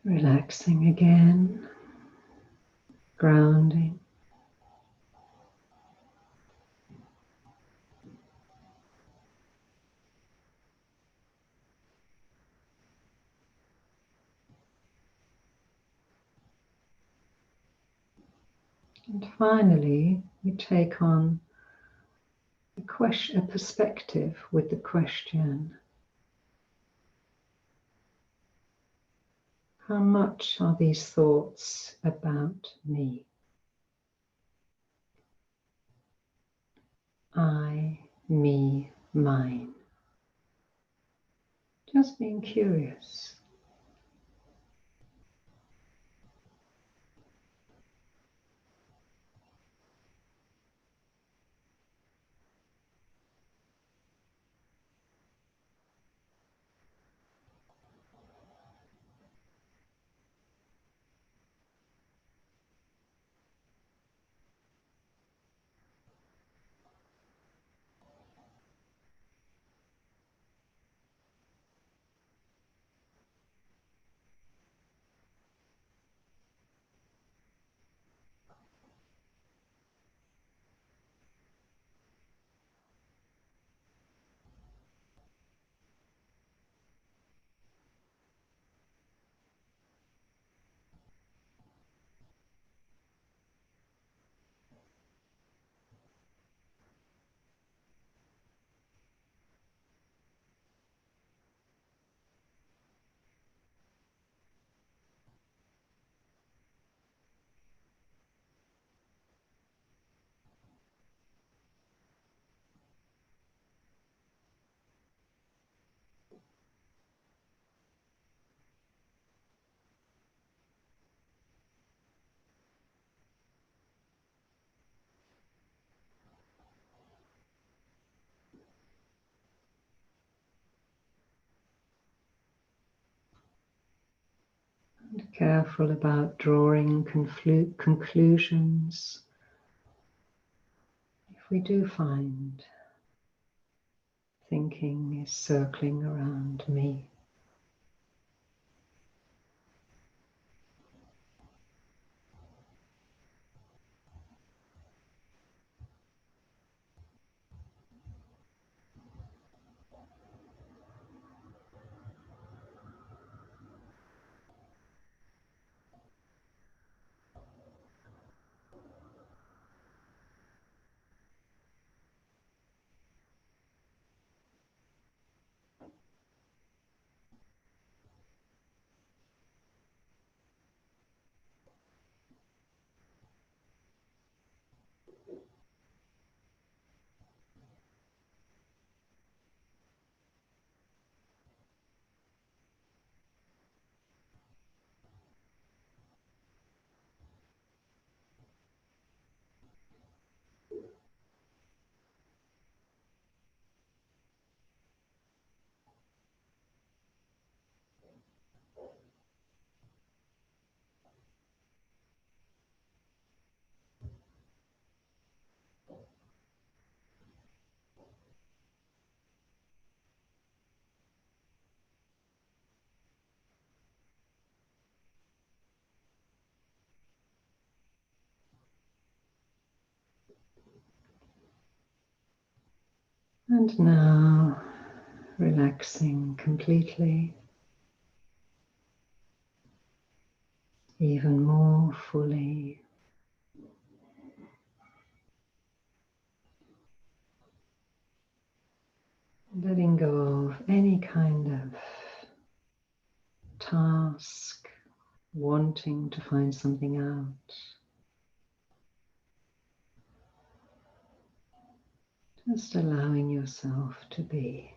Relaxing again, grounding. And finally, we take on a perspective with the question, how much are these thoughts about me? I, me, mine. Just being curious. And careful about drawing conclusions. If we do find thinking is circling around me, And now relaxing completely, even more fully. Letting go of any kind of task, wanting to find something out. Just allowing yourself to be.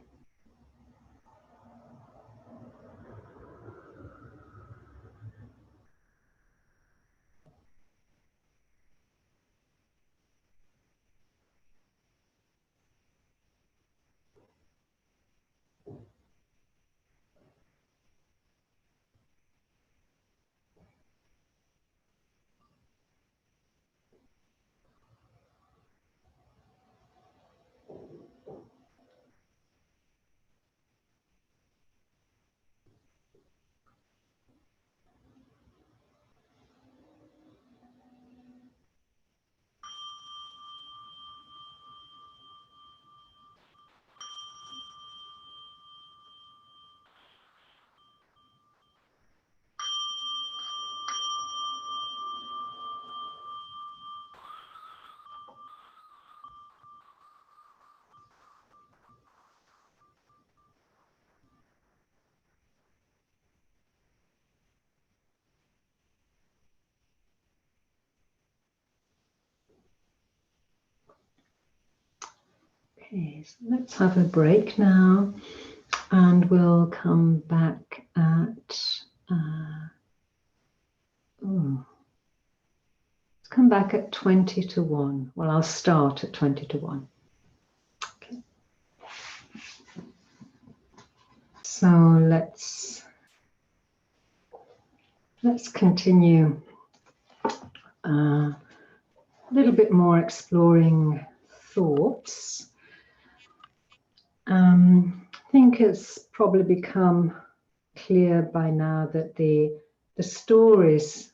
Okay, so let's have a break now, and we'll come back at let's come back at 20 to 1. Well, I'll start at 20 to 1. Okay. So let's continue a little bit more exploring thoughts. I think it's probably become clear by now that the stories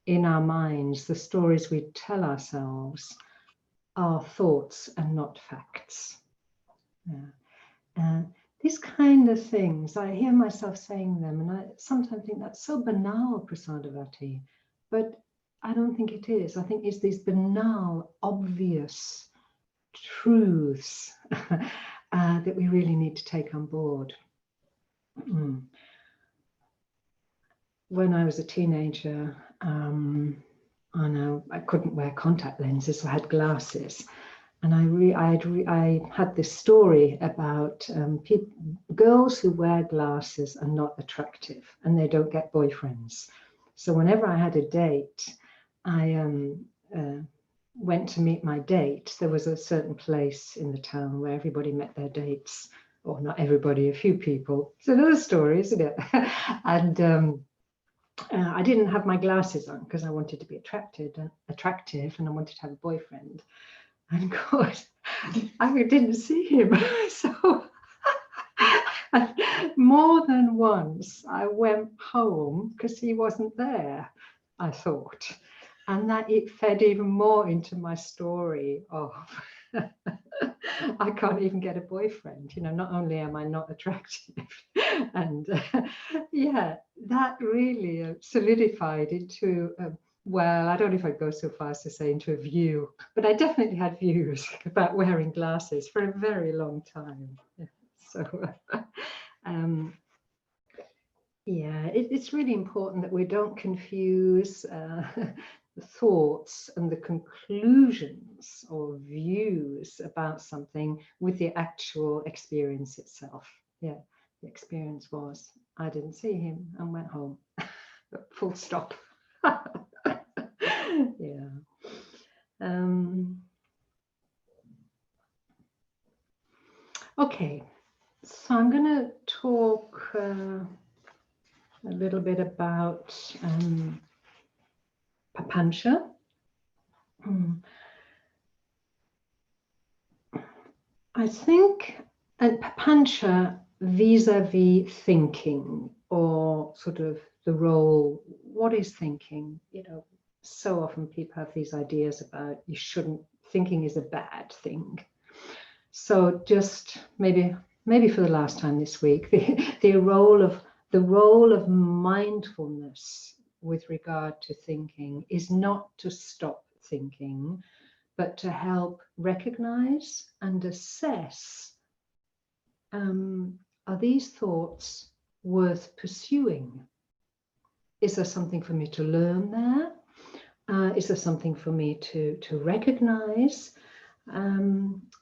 in our minds, the stories we tell ourselves, are thoughts and not facts. These kind of things, I hear myself saying them, and I sometimes think that's so banal, Prasadavati, but I don't think it is. I think it's these banal, obvious truths that we really need to take on board. When I was a teenager, I couldn't wear contact lenses, so I had glasses. And I had this story about girls who wear glasses are not attractive and they don't get boyfriends. So whenever I had a date, I went to meet my date. There was a certain place in the town where everybody met their dates, or not everybody, a few people. It's another story, isn't it? And I didn't have my glasses on because I wanted to be attractive and I wanted to have a boyfriend. And of course, I didn't see him. So more than once, I went home because he wasn't there, I thought. And that it fed even more into my story of I can't even get a boyfriend. You know, not only am I not attractive, and yeah, that really solidified into well, I don't know if I'd go so far as to say into a view, but I definitely had views about wearing glasses for a very long time. Yeah. So, yeah, it's really important that we don't confuse the thoughts and the conclusions or views about something with the actual experience itself. Yeah, the experience was, I didn't see him and went home. Full stop. Yeah. Okay, so I'm going to talk a little bit about papancha. I think papancha vis-a-vis thinking, or sort of the role, what is thinking? You know, so often people have these ideas about you shouldn't, thinking is a bad thing. So just maybe for the last time this week, the role of mindfulness with regard to thinking is not to stop thinking, but to help recognize and assess, are these thoughts worth pursuing? Is there something for me to learn there? Is there something for me to recognize?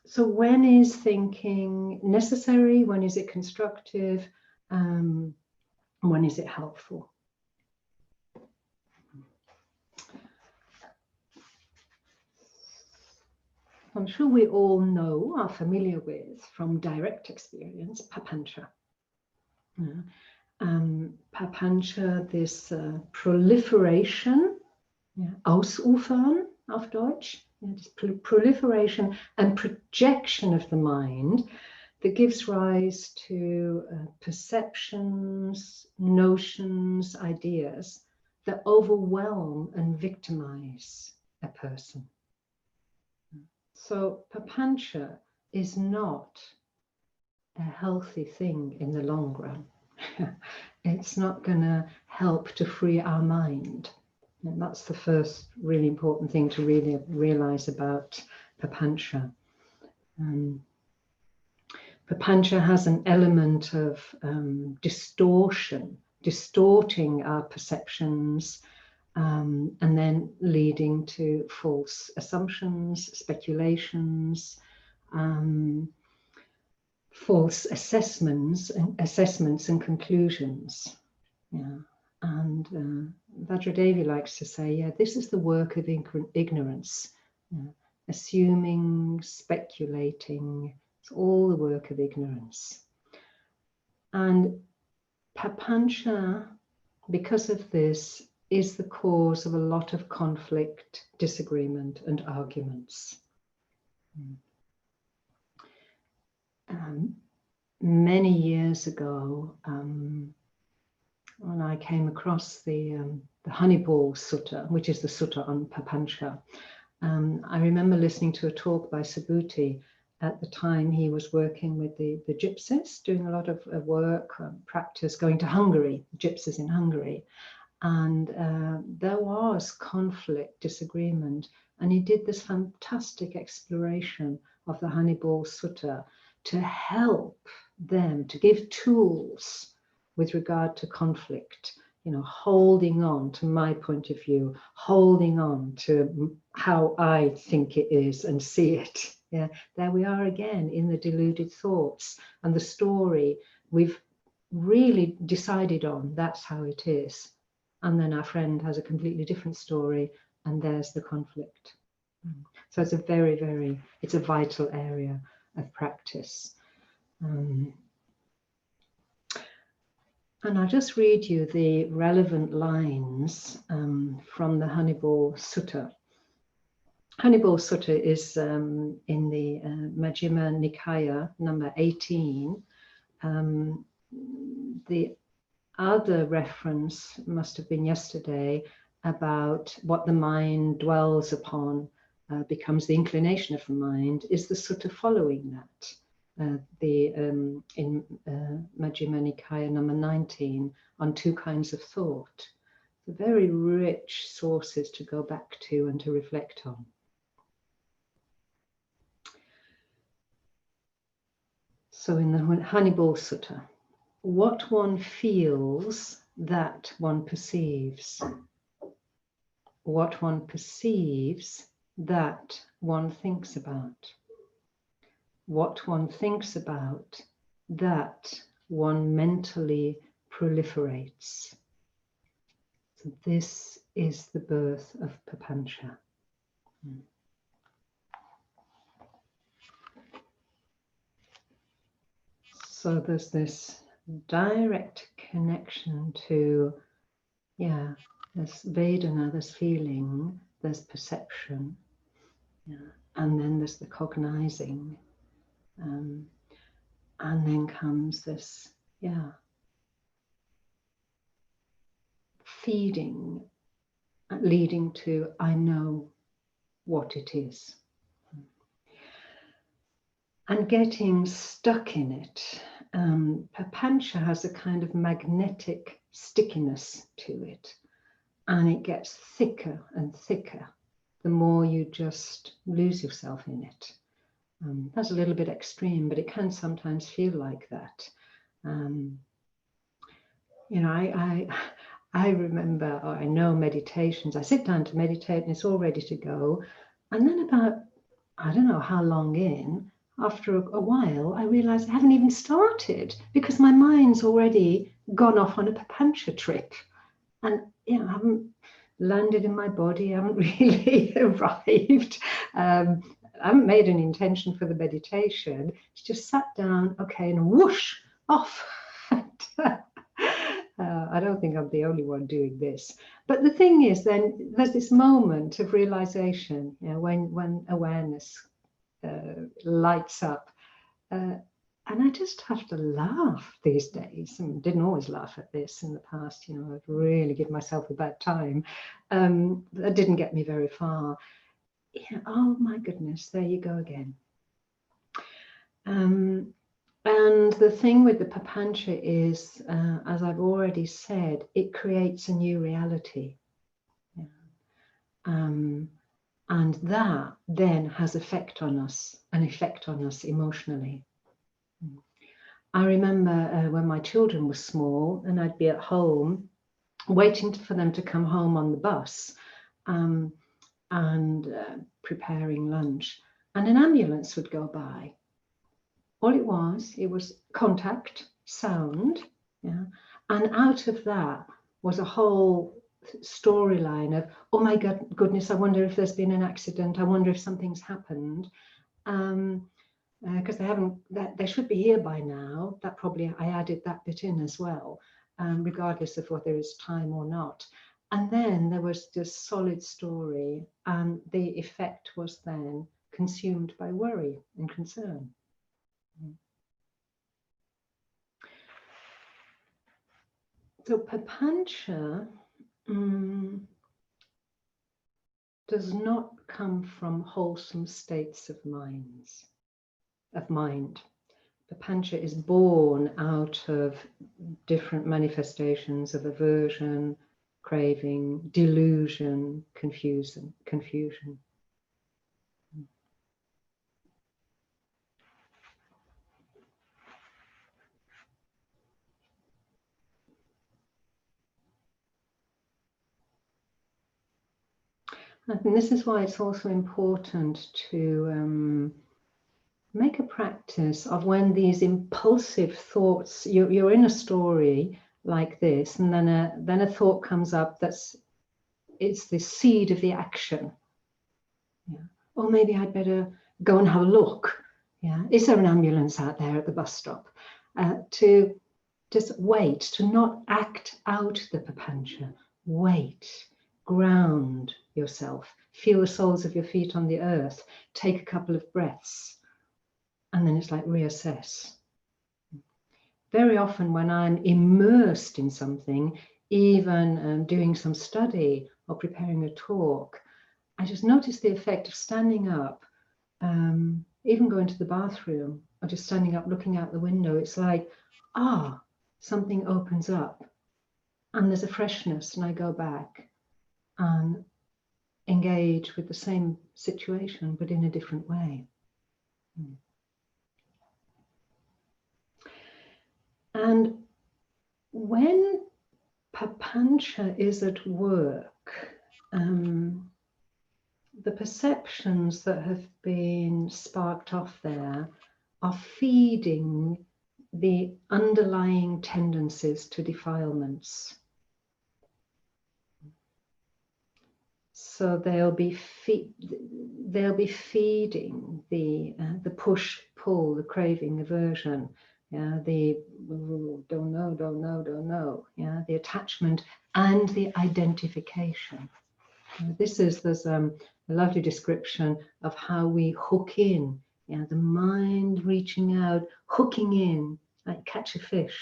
So when is thinking necessary? When is it constructive? When is it helpful? I'm sure we all know, are familiar with, from direct experience, papancha. Papancha, this proliferation, ausufern auf Deutsch, this proliferation and projection of the mind that gives rise to perceptions, notions, ideas that overwhelm and victimize a person. So papancha is not a healthy thing in the long run. It's not going to help to free our mind. And that's the first really important thing to really realize about papancha. Papancha has an element of distortion, distorting our perceptions, and then leading to false assumptions, speculations, false assessments and conclusions. Yeah. And Vajradevi likes to say, this is the work of ignorance. Assuming, speculating, it's all the work of ignorance. And papancha, because of this, is the cause of a lot of conflict, disagreement, and arguments. Many years ago, when I came across the Honeyball Sutta, which is the sutta on papancha, I remember listening to a talk by Subhuti. At the time, he was working with the gypsies, doing a lot of work, practice, going to Hungary, gypsies in Hungary. And there was conflict, disagreement, and he did this fantastic exploration of the Honeyball Sutta to help them, to give tools with regard to conflict, holding on to my point of view, holding on to how I think it is and see it. Yeah, there we are again in the deluded thoughts and the story we've really decided on, that's how it is. And then our friend has a completely different story, and there's the conflict. So it's it's a vital area of practice. And I'll just read you the relevant lines from the Honeyball Sutta. Honeyball Sutta is in the Majjhima Nikaya, number 18. The other reference must have been yesterday about what the mind dwells upon becomes the inclination of the mind, is the sutta following that. In Majjhima Nikaya number 19 on two kinds of thought. The very rich sources to go back to and to reflect on. So in the Honeyball Sutta, what one feels, that one perceives. What one perceives, that one thinks about. What one thinks about, that one mentally proliferates. So this is the birth of papancha. So there's this direct connection to, there's Vedana, there's feeling, there's perception, and then there's the cognizing, and then comes this, feeding, leading to, I know what it is. and getting stuck in it. Papancha has a kind of magnetic stickiness to it, and it gets thicker and thicker the more you just lose yourself in it. That's a little bit extreme, but it can sometimes feel like that. You know, I remember, or I know meditations, I sit down to meditate and it's all ready to go. And then about, I don't know how long in, after a while, I realize I haven't even started because my mind's already gone off on a papancha trip. And, you know, I haven't landed in my body, I haven't really arrived. I haven't made an intention for the meditation. It's just sat down, okay, and whoosh, off. I don't think I'm the only one doing this. But the thing is, then there's this moment of realization, you know, when awareness lights up. And I just have to laugh these days. I didn't always laugh at this in the past. You know, I'd really give myself a bad time. That didn't get me very far. Yeah, oh my goodness, there you go again. And the thing with the papancha is, as I've already said, it creates a new reality. Yeah. And that then has an effect on us emotionally. I remember when my children were small and I'd be at home waiting for them to come home on the bus and preparing lunch, and an ambulance would go by. All it was contact, sound, yeah, and out of that was a whole storyline of, oh my goodness, I wonder if there's been an accident, I wonder if something's happened, because they should be here by now. That probably, I added that bit in as well, regardless of whether it's time or not. And then there was this solid story, and the effect was then consumed by worry and concern. So papancha does not come from wholesome states of mind. Papancha is born out of different manifestations of aversion, craving, delusion, confusion. And this is why it's also important to make a practice of when these impulsive thoughts, you're in a story like this, and then a thought comes up it's the seed of the action. Yeah. Or maybe I'd better go and have a look. Yeah. Is there an ambulance out there at the bus stop? To just wait, to not act out the papancha. Wait, ground yourself, feel the soles of your feet on the earth, take a couple of breaths, and then it's like reassess. Very often when I'm immersed in something, even doing some study or preparing a talk, I just notice the effect of standing up, even going to the bathroom, or just standing up looking out the window. It's like, something opens up and there's a freshness, and I go back and engage with the same situation but in a different way. And when papancha is at work, the perceptions that have been sparked off there are feeding the underlying tendencies to defilements. So they'll be feeding the push, pull, the craving, aversion, yeah, the don't know, yeah, the attachment and the identification. There's a lovely description of how we hook in, yeah, the mind reaching out, hooking in, like catch a fish,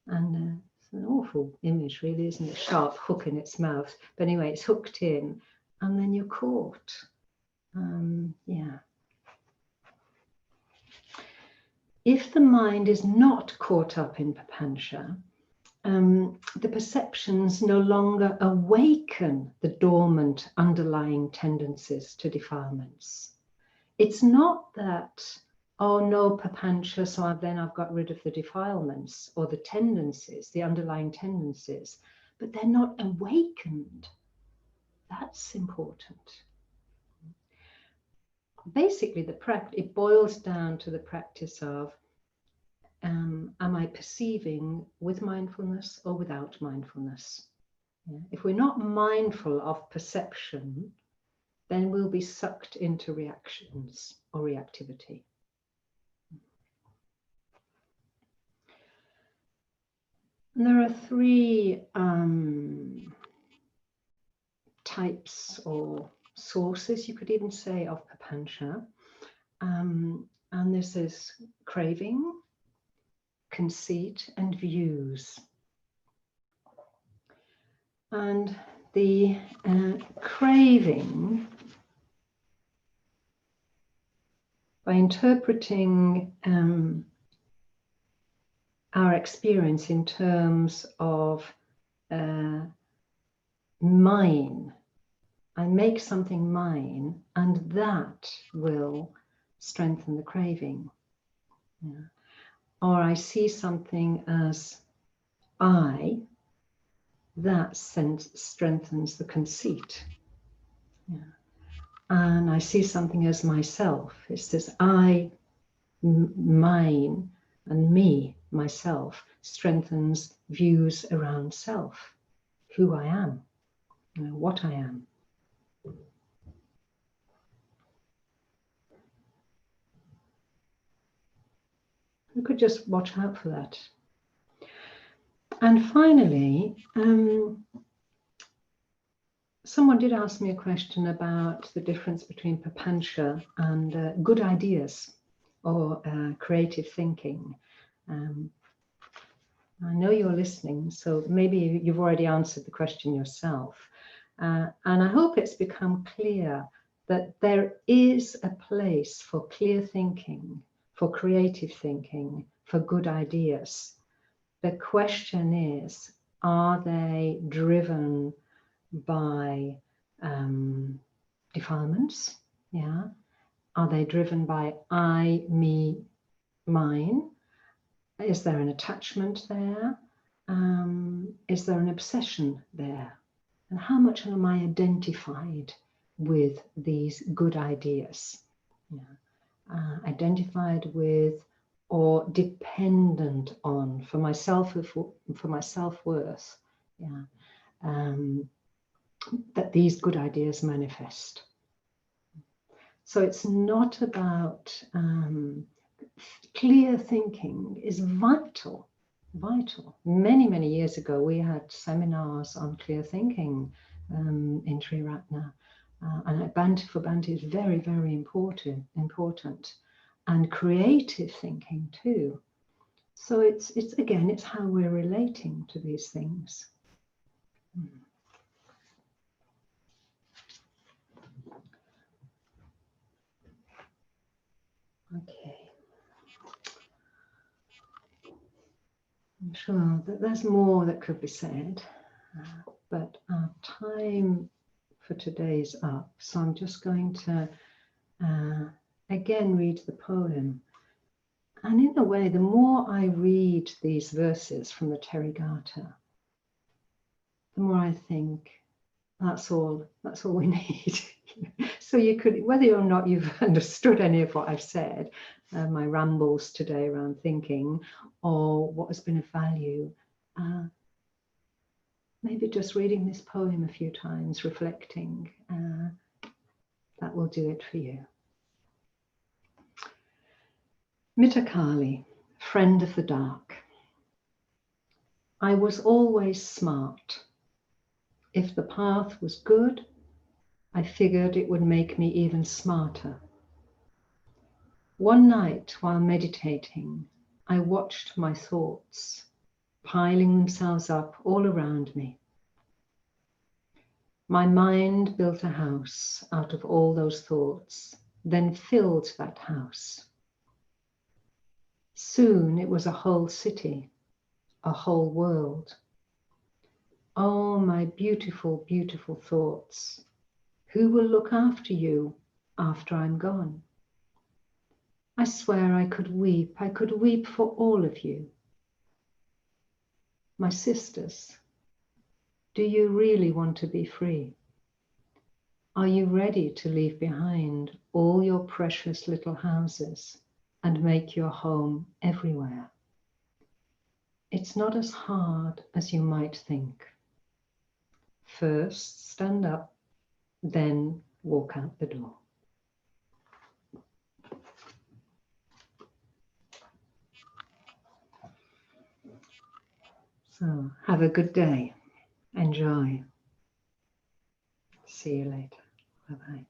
and it's an awful image, really, isn't it? Sharp hook in its mouth. But anyway, it's hooked in, and then you're caught. Yeah. if the mind is not caught up in papancha, the perceptions no longer awaken the dormant underlying tendencies to defilements. It's not that, oh no, papancha, so I've got rid of the defilements or the tendencies, the underlying tendencies, but they're not awakened. That's important. Basically, it boils down to the practice of, am I perceiving with mindfulness or without mindfulness? Yeah. If we're not mindful of perception, then we'll be sucked into reactions or reactivity. And there are three types or sources, you could even say, of papancha. And this is craving, conceit, and views. And the craving, by interpreting our experience in terms of mine, I make something mine, and that will strengthen the craving. Yeah. Or I see something as I, that strengthens the conceit. Yeah. And I see something as myself. It says I, mine, and me, myself, strengthens views around self, who I am, what I am. You could just watch out for that. And finally, someone did ask me a question about the difference between papancha and good ideas or creative thinking. I know you're listening, so maybe you've already answered the question yourself. And I hope it's become clear that there is a place for clear thinking, for creative thinking, for good ideas. The question is, are they driven by defilements? Yeah. Are they driven by I, me, mine? Is there an attachment there? Is there an obsession there? And how much am I identified with these good ideas? Yeah. Identified with or dependent on for my self-worth, yeah, that these good ideas manifest. So it's not about clear thinking is vital. Many years ago we had seminars on clear thinking in Triratna, and Bhante is very important, and creative thinking too. So it's again, it's how we're relating to these things. Okay. I'm sure that there's more that could be said, but our time for today's up. So I'm just going to again read the poem. And in a way, the more I read these verses from the Therigatha, the more I think that's all we need. So you could, whether or not you've understood any of what I've said, my rambles today around thinking, or what has been of value, maybe just reading this poem a few times, reflecting, that will do it for you. Mittakali, friend of the dark. I was always smart. If the path was good, I figured it would make me even smarter. One night while meditating, I watched my thoughts piling themselves up all around me. My mind built a house out of all those thoughts, then filled that house. Soon it was a whole city, a whole world. Oh, my beautiful, beautiful thoughts. Who will look after you after I'm gone? I swear I could weep for all of you. My sisters, do you really want to be free? Are you ready to leave behind all your precious little houses and make your home everywhere? It's not as hard as you might think. First, stand up, then walk out the door. So, have a good day. Enjoy. See you later. Bye-bye.